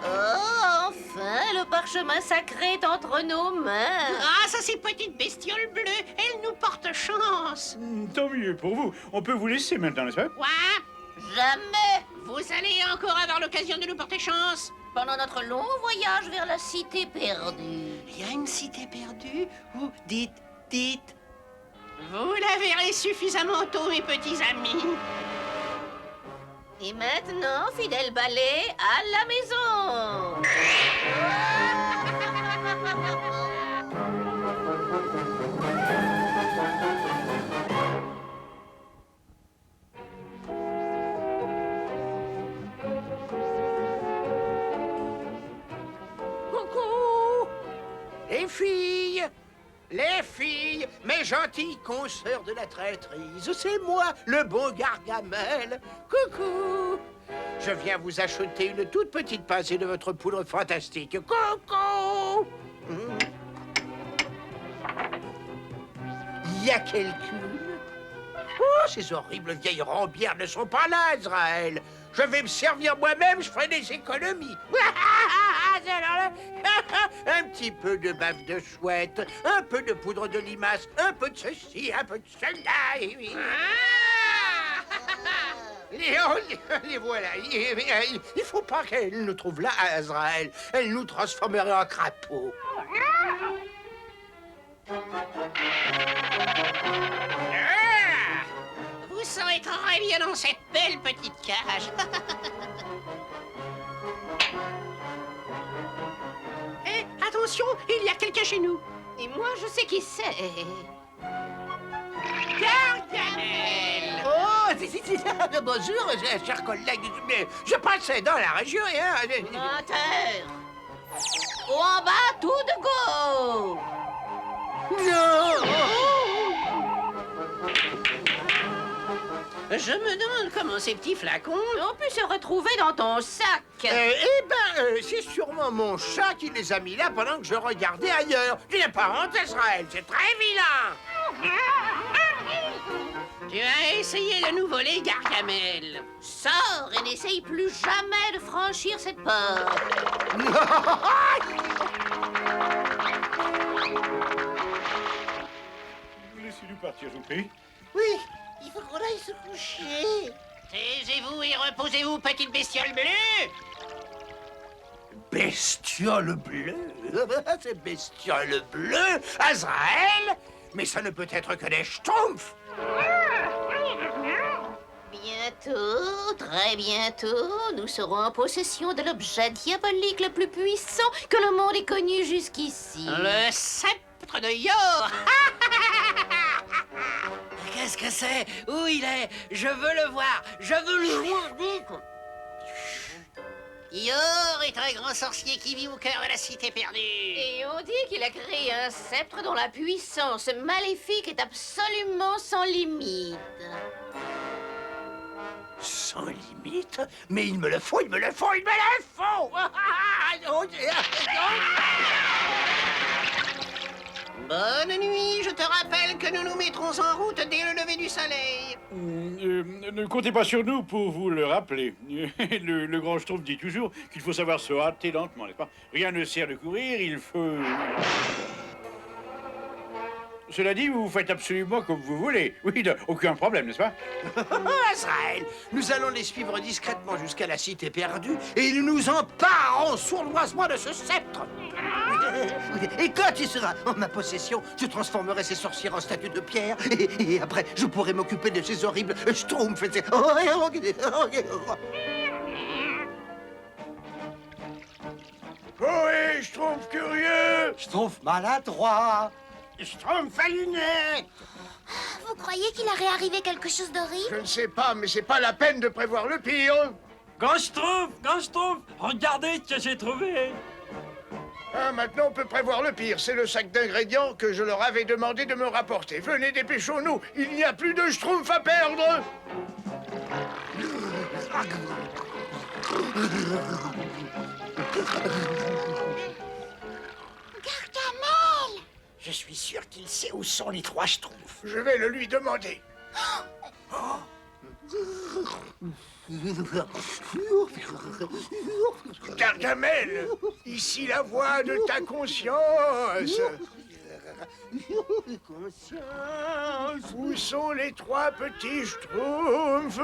Oh, enfin, le parchemin sacré est entre nos mains. Grâce à ces petites bestioles bleues, elles nous portent chance. Tant mieux pour vous. On peut vous laisser maintenant, n'est-ce pas? Quoi? Jamais. Vous allez encore avoir l'occasion de nous porter chance. Pendant notre long voyage vers la cité perdue. Il y a une cité perdue? Où? Dites, dites. Vous la verrez suffisamment tôt, mes petits amis. Et maintenant, fidèle balai, à la maison. Coucou! Les filles, mes gentilles consoeurs de la traîtrise, c'est moi, le bon Gargamel. Coucou! Je viens vous acheter une toute petite pincée de votre poudre fantastique. Coucou! Y a quelqu'un? Oh, ces horribles vieilles rambières ne sont pas là, Azraël. Je vais me servir moi-même, je ferai des économies. Un petit peu de bave de chouette, un peu de poudre de limace, un peu de ceci, un peu de cela, et oui. Les voilà. Il faut pas qu'elle nous trouve là, Azraël. Elle nous transformerait en crapaud. Vous serez très bien dans cette belle petite cage. Eh, attention, il y a quelqu'un chez nous. Et moi, je sais qui c'est. Gargamel! Oh, bonjour, chers collègues. Mais je passais dans la région et... À terre. Ou en bas, tout de go. Non! Je me demande comment ces petits flacons ont pu se retrouver dans ton sac. C'est sûrement mon chat qui les a mis là pendant que je regardais ailleurs. Tu n'as pas honte, Israël, c'est très vilain. Tu as essayé de nous voler, Gargamel. Sors et n'essaye plus jamais de franchir cette porte. Laissez-nous partir, je vous prie. Oui, il faut qu'on aille se coucher. Taisez-vous et reposez-vous, petite bestiole bleue. Bestiole bleue? C'est bestiole bleue, Azraël? Mais ça ne peut être que des schtroumpfs. Bientôt, très bientôt, nous serons en possession de l'objet diabolique le plus puissant que le monde ait connu jusqu'ici. Le sceptre de Yor. Qu'est-ce que c'est? Où il est? Je veux le voir. Je veux le voir. Yor est un grand sorcier qui vit au cœur de la cité perdue. Et on dit qu'il a créé un sceptre dont la puissance maléfique est absolument sans limite. Sans limite? Mais il me le faut, il me le faut, il me le faut. Bonne nuit, je te rappelle que nous nous mettrons en route dès le lever du soleil. Ne comptez pas sur nous pour vous le rappeler. Le grand Schtroumpf dit toujours qu'il faut savoir se hâter lentement, n'est-ce pas? Rien ne sert de courir, il faut... Cela dit, vous faites absolument comme vous voulez. Oui, aucun problème, n'est-ce pas? Azraël, nous allons les suivre discrètement jusqu'à la cité perdue et nous nous emparerons sournoisement de ce sceptre. Et quand il sera en ma possession, je transformerai ces sorcières en statues de pierre et après, je pourrai m'occuper de ces horribles schtroumpfs. Ohé, Schtroumpf curieux! Schtroumpf maladroit! Schtroumpf à lunettes! Vous croyez qu'il aurait arrivé quelque chose d'horrible? Je ne sais pas, mais c'est pas la peine de prévoir le pire. Grand Schtroumpf, regardez ce que j'ai trouvé. Ah, maintenant on peut prévoir le pire. C'est le sac d'ingrédients que je leur avais demandé de me rapporter. Venez, dépêchons-nous. Il n'y a plus de Schtroumpf à perdre. Gargamel! Je suis sûr qu'il sait où sont les trois schtroumpfs. Je vais le lui demander. Gargamel, ici la voix de ta conscience. Où sont les trois petits schtroumpfs?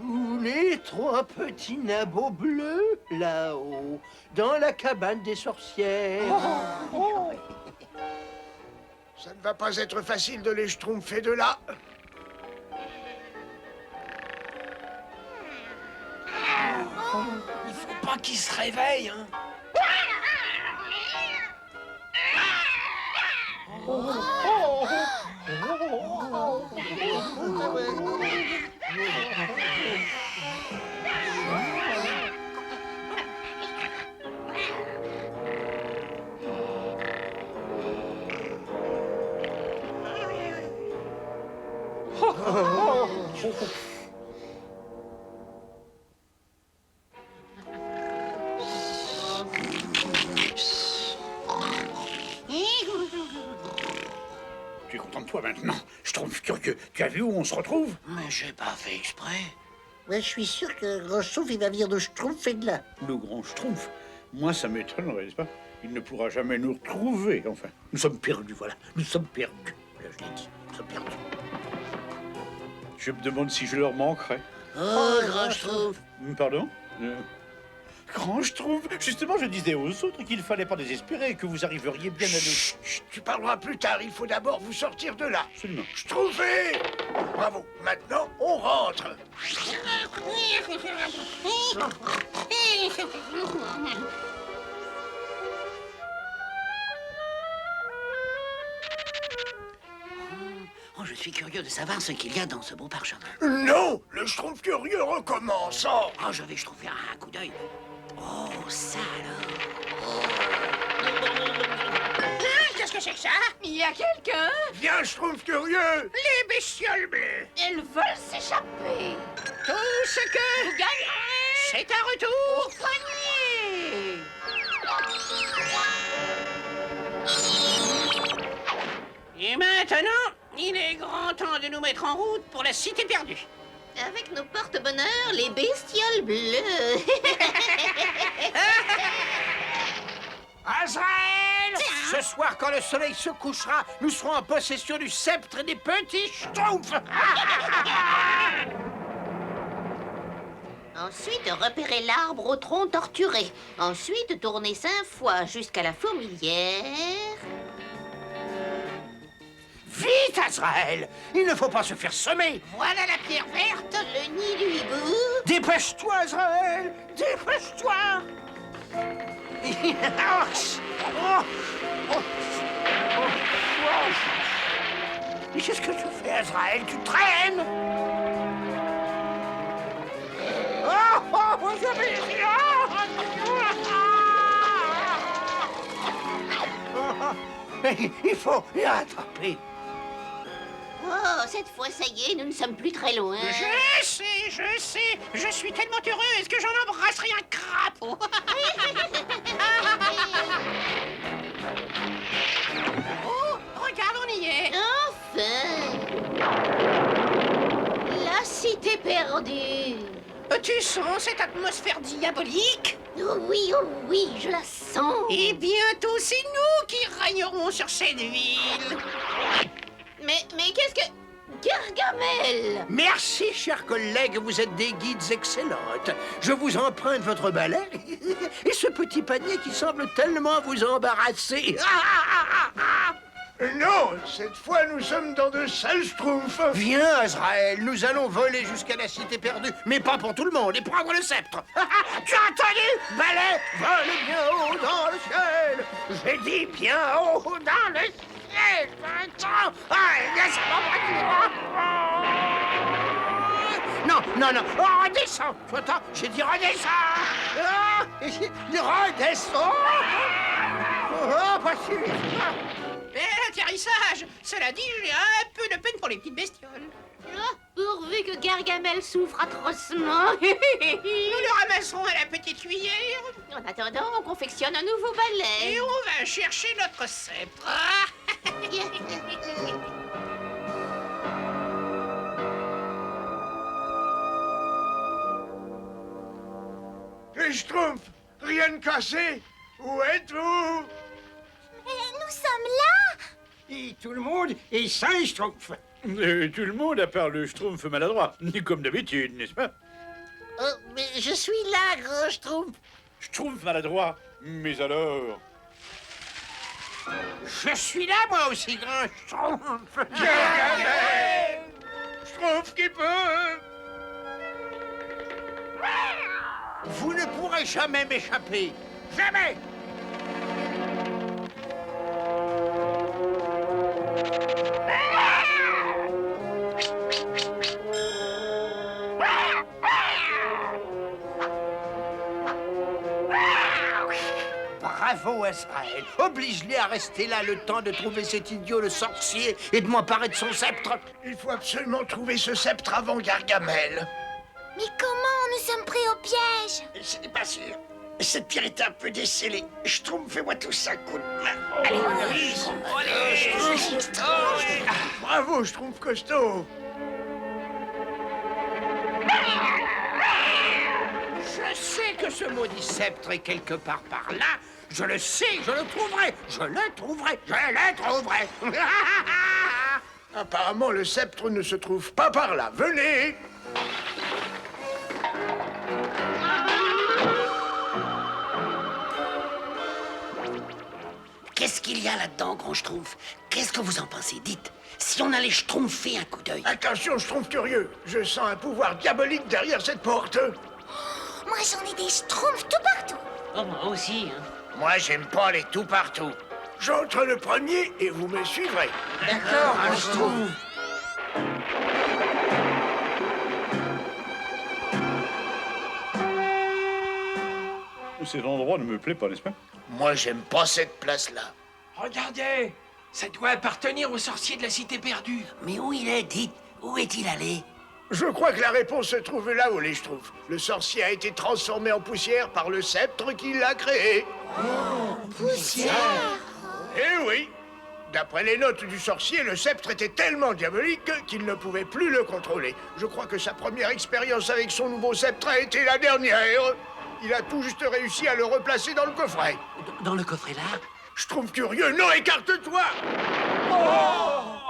Où les trois petits nabots bleus, là-haut, dans la cabane des sorcières. Ça ne va pas être facile de les schtroumpfer de là. Il faut pas qu'il se réveille, hein. Tu es content de toi maintenant? Je trouve curieux. Tu as vu où on se retrouve? Mais j'ai pas fait exprès. Ouais, je suis sûr que le grand Schtroumpf, il va venir de Schtroumpf et de là. Le grand Schtroumpf? Moi, ça m'étonnerait, n'est-ce pas? Il ne pourra jamais nous retrouver, enfin. Nous sommes perdus, voilà. Nous sommes perdus. Là, je l'ai dit. Nous sommes perdus. Je me demande si je leur manquerai. Oh, grand Schtroumpf! Pardon? Grand Schtroumpf? Justement, je disais aux autres qu'il ne fallait pas désespérer et que vous arriveriez bien à nous... Chut, tu parleras plus tard. Il faut d'abord vous sortir de là. Absolument. Schtroumpfé! Bravo. Maintenant, on rentre. Oh, je suis curieux de savoir ce qu'il y a dans ce beau parchemin. Non! Le Schtroumpf curieux recommence. Oh, je vais trouver un coup d'œil. Oh, ça alors. Qu'est-ce que c'est que ça? Il y a quelqu'un? Viens, Schtroumpf curieux! Les bestioles bleues! Elles veulent s'échapper. Tout ce que... Vous gagnerez! C'est un retour! Au panier! Et maintenant, il est grand temps de nous mettre en route pour la cité perdue. Avec nos porte-bonheur, les bestioles bleues. Azraël! Ce soir, quand le soleil se couchera, nous serons en possession du sceptre des petits schtroumpfs. Ensuite, repérez l'arbre au tronc torturé. Ensuite, tournez 5 fois jusqu'à la fourmilière. Vite, Azraël! Il ne faut pas se faire semer! Voilà la pierre verte, le nid du hibou. Dépêche-toi, Azraël! Dépêche-toi! Mais qu'est-ce que tu fais, Azraël? Tu traînes! Il faut les rattraper. Oh, cette fois, ça y est, nous ne sommes plus très loin. Je sais, je suis tellement heureuse que j'en embrasserai un crapaud. Oh, regarde, on y est. Enfin. La cité perdue. Tu sens cette atmosphère diabolique? Oh oui, je la sens. Et bientôt, c'est nous qui régnerons sur cette ville. Mais qu'est-ce que... Gargamel! Merci, chers collègues, vous êtes des guides excellentes. Je vous emprunte votre balai et ce petit panier qui semble tellement vous embarrasser. Non, cette fois, nous sommes dans de sales schtroumpfs. Viens, Azraël, nous allons voler jusqu'à la cité perdue, mais pas pour tout le monde, et prendre le sceptre. Tu as entendu? Balai, vole bien haut dans le ciel. J'ai dit bien haut dans le ciel. Non, oh, redescends. Attends, j'ai dit redescends. Redescends. Oh, pas si vite. L'atterrissage, cela dit, j'ai un peu de peine pour les petites bestioles. Ah, pourvu que Gargamel souffre atrocement. Nous le ramasserons à la petite cuillère. En attendant, on confectionne un nouveau balai. Et on va chercher notre sceptre. Les schtroumpfs, rien de cassé? Où êtes-vous? Nous sommes là! Et tout le monde est sain, Schtroumpf. Tout le monde, à part le Schtroumpf maladroit, comme d'habitude, n'est-ce pas? Oh, mais je suis là, grand Schtroumpf. Schtroumpf maladroit, mais alors? Je suis là, moi aussi, grand Schtroumpf. Gargamel! Schtroumpf qui peut! Vous ne pourrez jamais m'échapper. Jamais! Bravo, Azraël. Oblige-les à rester là le temps de trouver cet idiot le sorcier et de m'emparer de son sceptre. Il faut absolument trouver ce sceptre avant Gargamel. Mais comment? Nous sommes pris au piège! Ce n'est pas sûr. Cette pierre est un peu décellée. Schtroumpf, fais-moi tout ça, coup de main. Bravo, Schtroumpf costaud. Je sais que ce maudit sceptre est quelque part par là. Je le sais, je le trouverai. Je le trouverai. Je le trouverai. Apparemment, le sceptre ne se trouve pas par là. Venez! Qu'est-ce qu'il y a là-dedans, grand Schtroumpf? Qu'est-ce que vous en pensez? Dites, si on allait schtroumpfer un coup d'œil. Attention, Schtroumpf curieux. Je sens un pouvoir diabolique derrière cette porte. Moi, j'en ai des schtroumpfs tout partout! Oh, moi aussi, hein. Moi, j'aime pas les tout partout. J'entre le premier et vous me suivrez. D'accord, un Schtroumpf. Cet endroit ne me plaît pas, n'est-ce pas? Moi, j'aime pas cette place-là. Regardez, ça doit appartenir au sorcier de la cité perdue. Mais où il est, dites? Où est-il allé? Je crois que la réponse se trouve là-haut, les Schtroumpfs. Le sorcier a été transformé en poussière par le sceptre qui l'a créé. Oh, poussière! Eh oui! D'après les notes du sorcier, le sceptre était tellement diabolique qu'il ne pouvait plus le contrôler. Je crois que sa première expérience avec son nouveau sceptre a été la dernière. Il a tout juste réussi à le replacer dans le coffret. Dans le coffret là? Je trouve curieux. Non, écarte-toi! Grand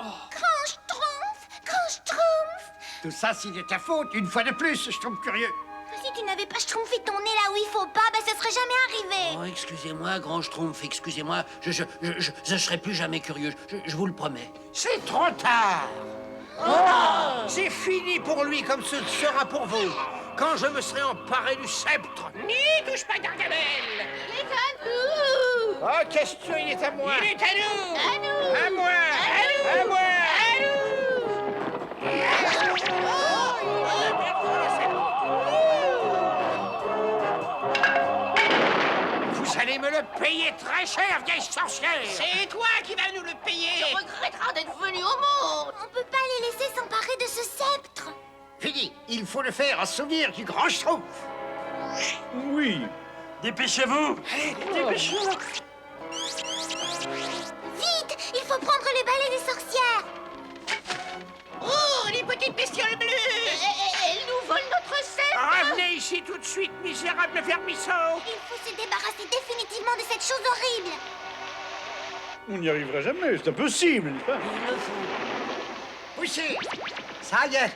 Schtroumpf! Grand Schtroumpf! Tout ça, c'est de ta faute, une fois de plus, Schtroumpf curieux. C'est une n'avais pas schtroumpfé ton nez là où il faut pas, ben ça serait jamais arrivé. Oh, excusez-moi, grand Schtroumpf, excusez-moi. Je serai plus jamais curieux, je vous le promets. C'est trop tard. Oh, c'est fini pour lui comme ce sera pour vous. Quand je me serai emparé du sceptre. N'y touche pas, Gargamel. Il est à nous. Oh, question, il est à moi. Il est à nous. À nous. À moi. À moi. Vous allez me le payer très cher, vieille sorcière. C'est toi qui vas nous le payer. Tu regretteras d'être venu au monde. On peut pas les laisser s'emparer de ce sceptre. Fini, il faut le faire en souvenir du grand Schtroumpf. Oui. Dépêchez-vous. Allez, dépêchez-vous. Vite, il faut prendre le balai des sorcières. Oh, les petites bestioles bleues. Elles nous volent notre sceptre. Revenez ici tout de suite, misérable vermisseau. Il faut se débarrasser définitivement de cette chose horrible. On n'y arrivera jamais, c'est impossible, n'est-ce pas? Il le faut. Poussez. Ça y est.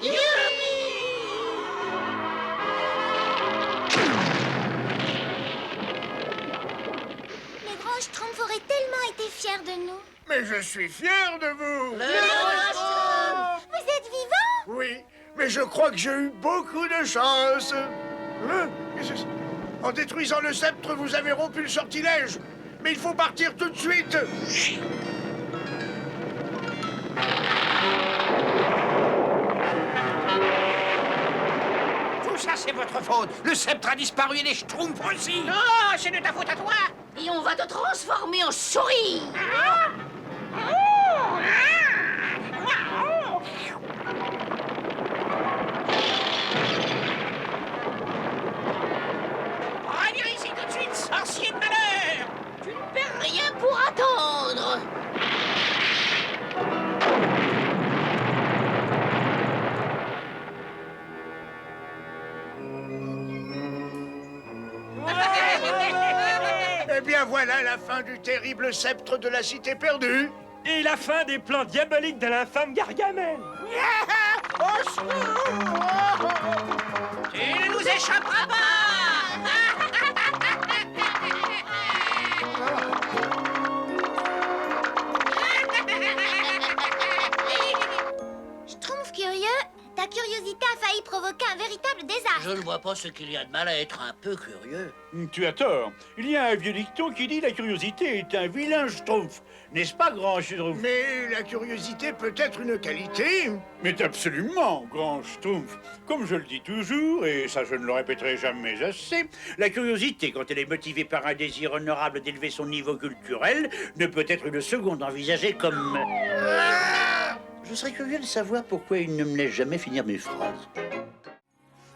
Les grands Schtroumpfs auraient tellement été fiers de nous. Mais je suis fier de vous. Vous êtes vivant? Oui, mais je crois que j'ai eu beaucoup de chance. Hein? En détruisant le sceptre, vous avez rompu le sortilège. Mais il faut partir tout de suite. Tout ça, c'est votre faute. Le sceptre a disparu et les schtroumpfs aussi. Non, c'est de ta faute à toi. Et on va te transformer en souris. Reviens ici tout de suite, sorcier de malheur. Tu ne perds rien pour attendre. Eh bien voilà la fin du terrible sceptre de la cité perdue. Et la fin des plans diaboliques de l'infâme Gargamel. Au secours! Tu ne nous échapperas pas. Schtroumpf curieux, ta curiosité a failli provoquer un véritable désastre. Je ne vois pas ce qu'il y a de mal à être un peu curieux. Tu as tort. Il y a un vieux dicton qui dit la curiosité est un vilain Schtroumpf. N'est-ce pas, grand Schtroumpf? Mais la curiosité peut être une qualité. Mais absolument, grand Schtroumpf. Comme je le dis toujours, et ça je ne le répéterai jamais assez, la curiosité, quand elle est motivée par un désir honorable d'élever son niveau culturel, ne peut être une seconde envisagée comme... Je serais curieux de savoir pourquoi il ne me laisse jamais finir mes phrases.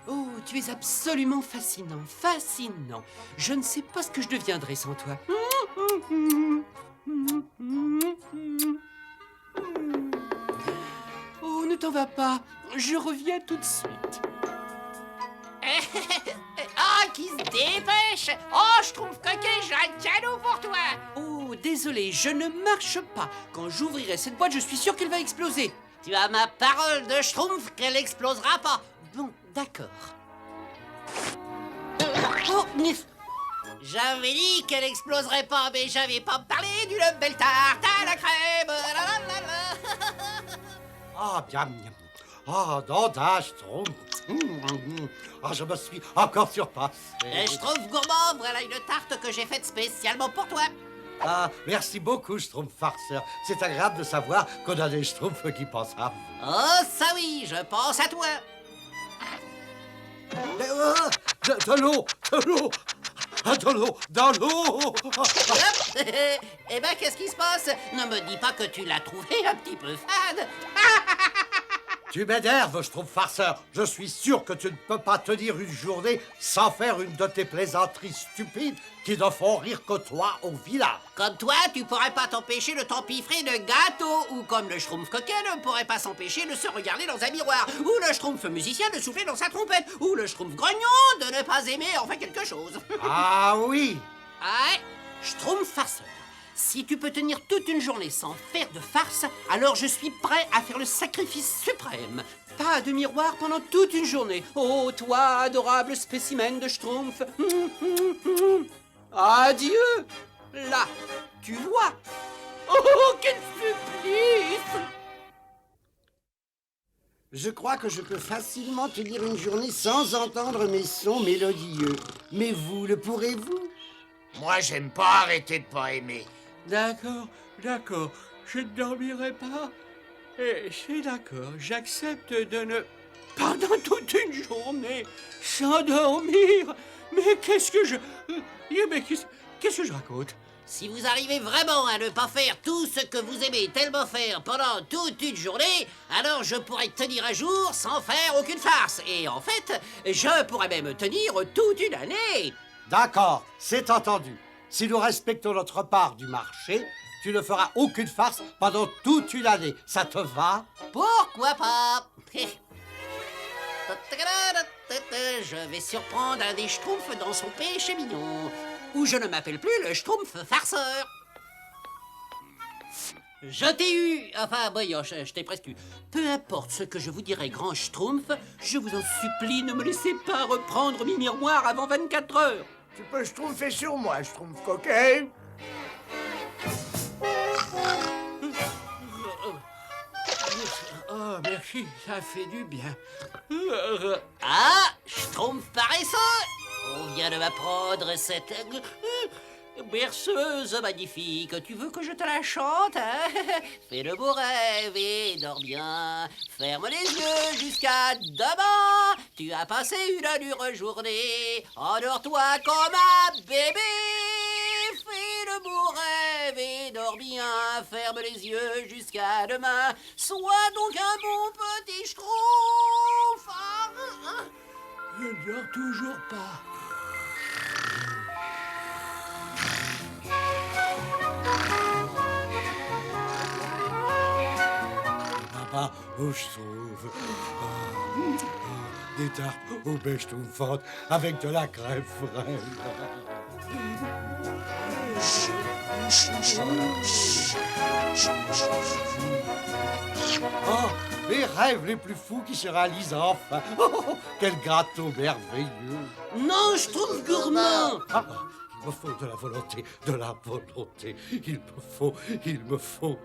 Oh, tu es absolument fascinant, fascinant. Je ne sais pas ce que je deviendrais sans toi. Oh, ne t'en va pas. Je reviens tout de suite. Ah, qui se dépêche. Oh, je trouve coquet, j'ai un cadeau pour toi. Oh, désolé, je ne marche pas. Quand j'ouvrirai cette boîte, je suis sûr qu'elle va exploser. Tu as ma parole de Schtroumpf qu'elle explosera pas. Bon, d'accord. Oh, j'avais dit qu'elle exploserait pas, mais j'avais pas parlé d'une belle tarte à la crème. Ah, bien. Ah, Dada, Schtroumpf. Ah, je me suis encore surpassé. Je trouve gourmand, voilà une tarte que j'ai faite spécialement pour toi. Ah, merci beaucoup, Schtroumpf farceur. C'est agréable de savoir qu'on a des Schtroumpfs qui pensent à vous. Oh, ça oui, je pense à toi. Mais, de l'eau, de l'eau. Ah, de l'eau, dans l'eau. Eh ben, qu'est-ce qui se passe? Ne me dis pas que tu l'as trouvé un petit peu fade. Tu m'énerves, Schtroumpf farceur. Je suis sûr que tu ne peux pas tenir une journée sans faire une de tes plaisanteries stupides qui ne font rire que toi au village. Comme toi, tu pourrais pas t'empêcher de t'empiffrer de gâteaux, ou comme le Schtroumpf coquet ne pourrait pas s'empêcher de se regarder dans un miroir, ou le Schtroumpf musicien de souffler dans sa trompette, ou le Schtroumpf grognon de ne pas aimer enfin quelque chose. Ah oui. Ouais, Schtroumpf farceur. Si tu peux tenir toute une journée sans faire de farce, alors je suis prêt à faire le sacrifice suprême. pas de miroir pendant toute une journée. Oh, toi, adorable spécimen de Schtroumpf. Adieu. Là, tu vois. Oh, quel supplice! Je crois que je peux facilement tenir une journée sans entendre mes sons mélodieux. Mais vous, le pourrez-vous? Moi, j'aime pas arrêter de pas aimer. D'accord, d'accord. Je ne dormirai pas. Et c'est d'accord, j'accepte de ne... Pendant toute une journée, sans dormir. Mais qu'est-ce que je... Mais qu'est-ce que je raconte? Si vous arrivez vraiment à ne pas faire tout ce que vous aimez tellement faire pendant toute une journée, alors je pourrais tenir un jour sans faire aucune farce. Et en fait, je pourrais même tenir toute une année. D'accord, c'est entendu. Si nous respectons notre part du marché, tu ne feras aucune farce pendant toute une année. Ça te va? Pourquoi pas? Je vais surprendre un des Schtroumpfs dans son péché mignon, où je ne m'appelle plus le Schtroumpf farceur. Je t'ai eu, enfin, voyons, je t'ai presque eu. Peu importe ce que je vous dirai, grand Schtroumpf, je vous en supplie, ne me laissez pas reprendre mes miroirs avant 24 heures. Tu peux schtroumpfer sur moi, Schtroumpf coquet. Oh, merci, ça fait du bien. Ah, Schtroumpf paresseux! On vient de m'apprendre cette berceuse magnifique. Tu veux que je te la chante, hein? Fais le beau rêve et dors bien. Ferme les yeux jusqu'à demain. Tu as passé une dure journée. Endors-toi comme un bébé. Fais le beau rêve et dors bien. Ferme les yeux jusqu'à demain. Sois donc un bon petit Schtroumpf. Je ne dors toujours pas. Papa, où je trouve des tartes aux bêches schtroumpfantes avec de la crème fraîche. Oh, les rêves les plus fous qui se réalisent enfin. Oh, quel gâteau merveilleux. Non, Schtroumpf gourmand. Ah, il me faut de la volonté, de la volonté. Il me faut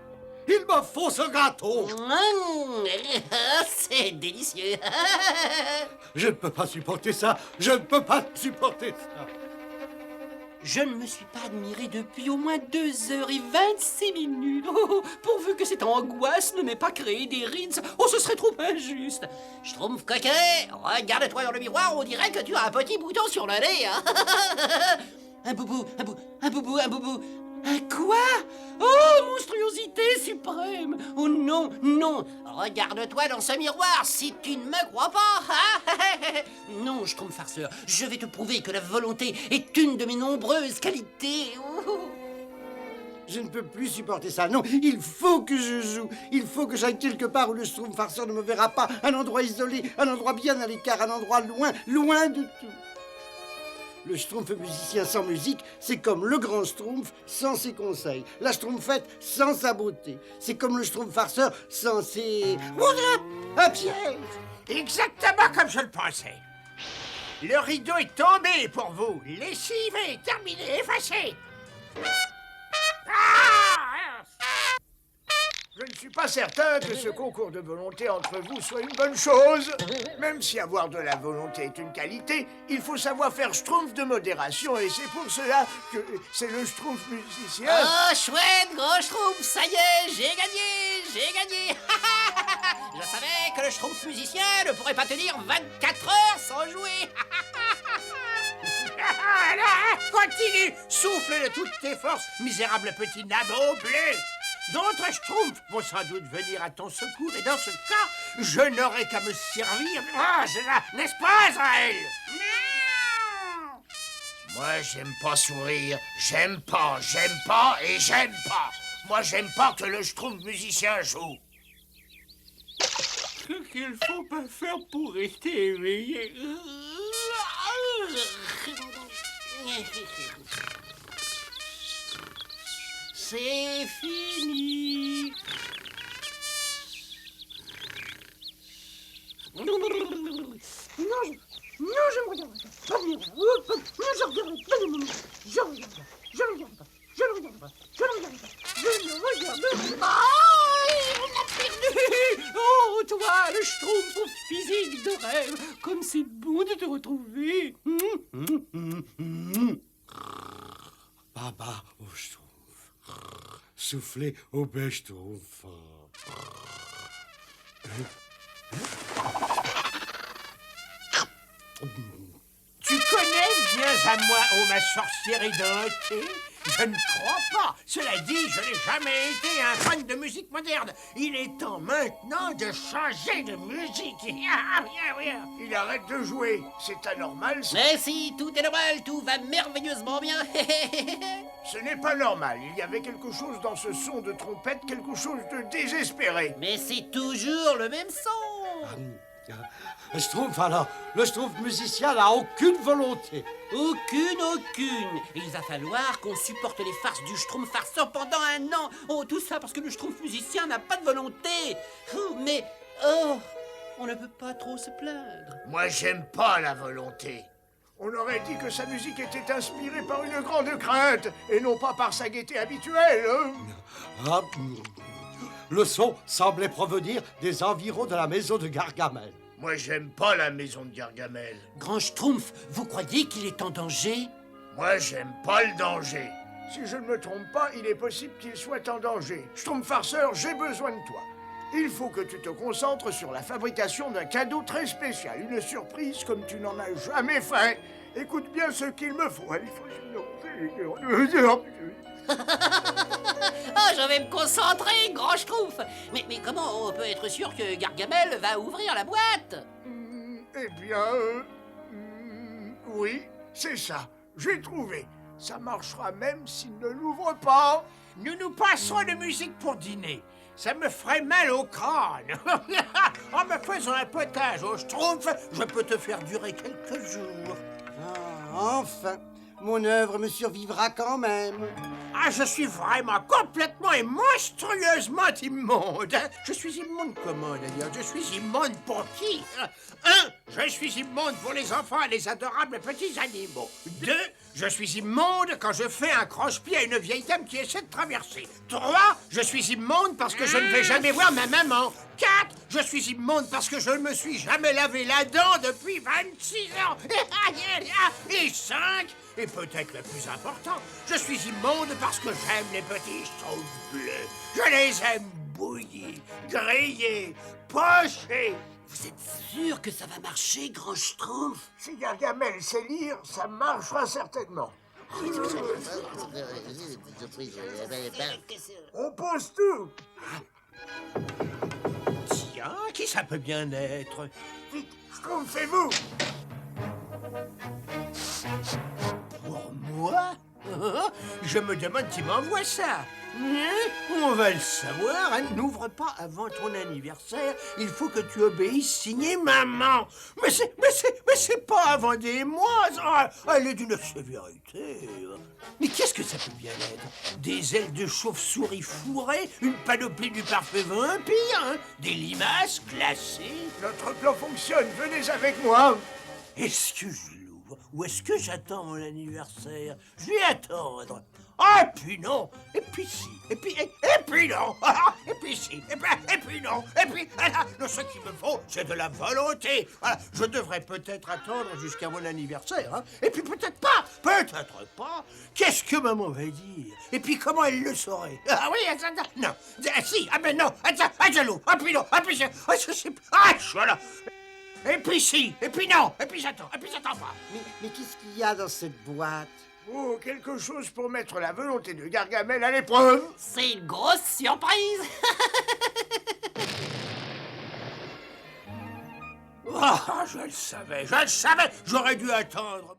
ce gâteau. C'est délicieux. Je ne peux pas supporter ça. Je ne peux pas supporter ça. Je ne me suis pas admiré depuis au moins 2h26. Oh, pourvu que cette angoisse ne m'ait pas créé des rides. Oh, ce serait trop injuste. Schtroumpf coquet, regarde-toi dans le miroir, on dirait que tu as un petit bouton sur le nez. Hein. Un boubou, un boubou. Un quoi? Oh, monstruosité suprême! Oh non, non! Regarde-toi dans ce miroir si tu ne me crois pas! Hein. Non, Schtroumpf farceur, je vais te prouver que la volonté est une de mes nombreuses qualités. Je ne peux plus supporter ça. Non, il faut que je joue. Il faut que j'aille quelque part où le Schtroumpf farceur ne me verra pas. Un endroit isolé, un endroit bien à l'écart, un endroit loin, loin de tout. Le Schtroumpf musicien sans musique, c'est comme le grand Schtroumpf sans ses conseils. La Schtroumpfette sans sa beauté. C'est comme le Schtroumpf farceur sans ses... Un piège! Exactement comme je le pensais. Le rideau est tombé pour vous. Lessivé, terminé, effacé. Je ne suis pas certain que ce concours de volonté entre vous soit une bonne chose. Même si avoir de la volonté est une qualité, il faut savoir faire Schtroumpf de modération et c'est pour cela que c'est le Schtroumpf musicien. Oh, chouette, gros Schtroumpf, ça y est, j'ai gagné. Je savais que le Schtroumpf musicien ne pourrait pas tenir 24 heures sans jouer. Continue, souffle de toutes tes forces, misérable petit nabo bleu. D'autres Schtroumpfs vont sans doute venir à ton secours et dans ce cas, je n'aurai qu'à me servir. Ah, c'est là, n'est-ce pas, Azraël? Moi, j'aime pas sourire. J'aime pas et j'aime pas. Moi, j'aime pas que le Schtroumpf musicien joue. Ce qu'il faut pas faire pour rester éveillé. C'est fini. Baba au Schtroumpf. Soufflez au Schtroumpf. Tu connais Viens à moi, ô ma sorcière édentée? Je ne crois pas. Cela dit, je n'ai jamais été un fan de musique moderne. Il est temps maintenant de changer de musique. Il arrête de jouer. C'est anormal. Mais si, tout est normal, tout va merveilleusement bien. Ce n'est pas normal. Il y avait quelque chose dans ce son de trompette, quelque chose de désespéré. Mais c'est toujours le même son. Le Schtroumpf, alors, le Schtroumpf musicien n'a aucune volonté. Aucune. Il va falloir qu'on supporte les farces du Schtroumpf farceur pendant 1 an. Oh, tout ça parce que le Schtroumpf musicien n'a pas de volonté. Mais, on ne peut pas trop se plaindre. Moi, j'aime pas la volonté. On aurait dit que sa musique était inspirée par une grande crainte et non pas par sa gaieté habituelle. Le son semblait provenir des environs de la maison de Gargamel. Moi, j'aime pas la maison de Gargamel. Grand Schtroumpf, vous croyez qu'il est en danger? Moi, j'aime pas le danger. Si je ne me trompe pas, il est possible qu'il soit en danger. Schtroumpf farceur, j'ai besoin de toi. Il faut que tu te concentres sur la fabrication d'un cadeau très spécial. Une surprise comme tu n'en as jamais fait. Écoute bien ce qu'il me faut. Il faut... Je vais me concentrer, Grand Schtroumpf. Mais comment on peut être sûr que Gargamel va ouvrir la boîte? Eh bien, oui, c'est ça. J'ai trouvé. Ça marchera même s'il ne l'ouvre pas. Nous passons de musique pour dîner. Ça me ferait mal au crâne. En me faisant un potage au Schtroumpf, je peux te faire durer quelques jours. Enfin, mon œuvre me survivra quand même. Je suis vraiment complètement et monstrueusement immonde. Je suis immonde comment, d'ailleurs? Je suis immonde pour qui? 1, je suis immonde pour les enfants et les adorables petits animaux. 2, je suis immonde quand je fais un croche-pied à une vieille dame qui essaie de traverser. 3, je suis immonde parce que je ne vais jamais voir ma maman. 4, je suis immonde parce que je ne me suis jamais lavé la dent depuis 26 ans. Et 5, et peut-être le plus important, je suis immonde parce que j'aime les petits Schtroumpfs bleus. Je les aime bouillis, grillés, pochés. Vous êtes sûr que ça va marcher, Grand Schtroumpf? Si Gargamel sait lire, ça marchera certainement. On pose tout. Tiens, qui ça peut bien être? Vite, Schtroumpfez-vous. Pour moi? Je me demande qui m'envoie ça. On va le savoir, elle n'ouvre pas avant ton anniversaire. Il faut que tu obéisses, signé maman. Mais c'est pas avant des mois. Elle est d'une sévérité. Mais qu'est-ce que ça peut bien être? Des ailes de chauve-souris fourrées, une panoplie du parfait vampire, des limaces glacées. Notre plan fonctionne, venez avec moi. Est-ce que je l'ouvre ou est-ce que j'attends mon anniversaire? Je vais attendre. Ah, et puis non, et puis si, et puis non, et puis si, et puis non, et puis ce qu'il me faut, c'est de la volonté. Voilà, je devrais peut-être attendre jusqu'à mon anniversaire, hein. Et puis peut-être pas. Qu'est-ce que maman va dire? Et puis comment elle le saurait? Ah oui, non, si, ben non, je l'ouvre, et puis non, et puis voilà. Et puis si, et puis non, et puis j'attends pas. Mais qu'est-ce qu'il y a dans cette boîte? Oh, quelque chose pour mettre la volonté de Gargamel à l'épreuve. C'est une grosse surprise. Je le savais, j'aurais dû attendre.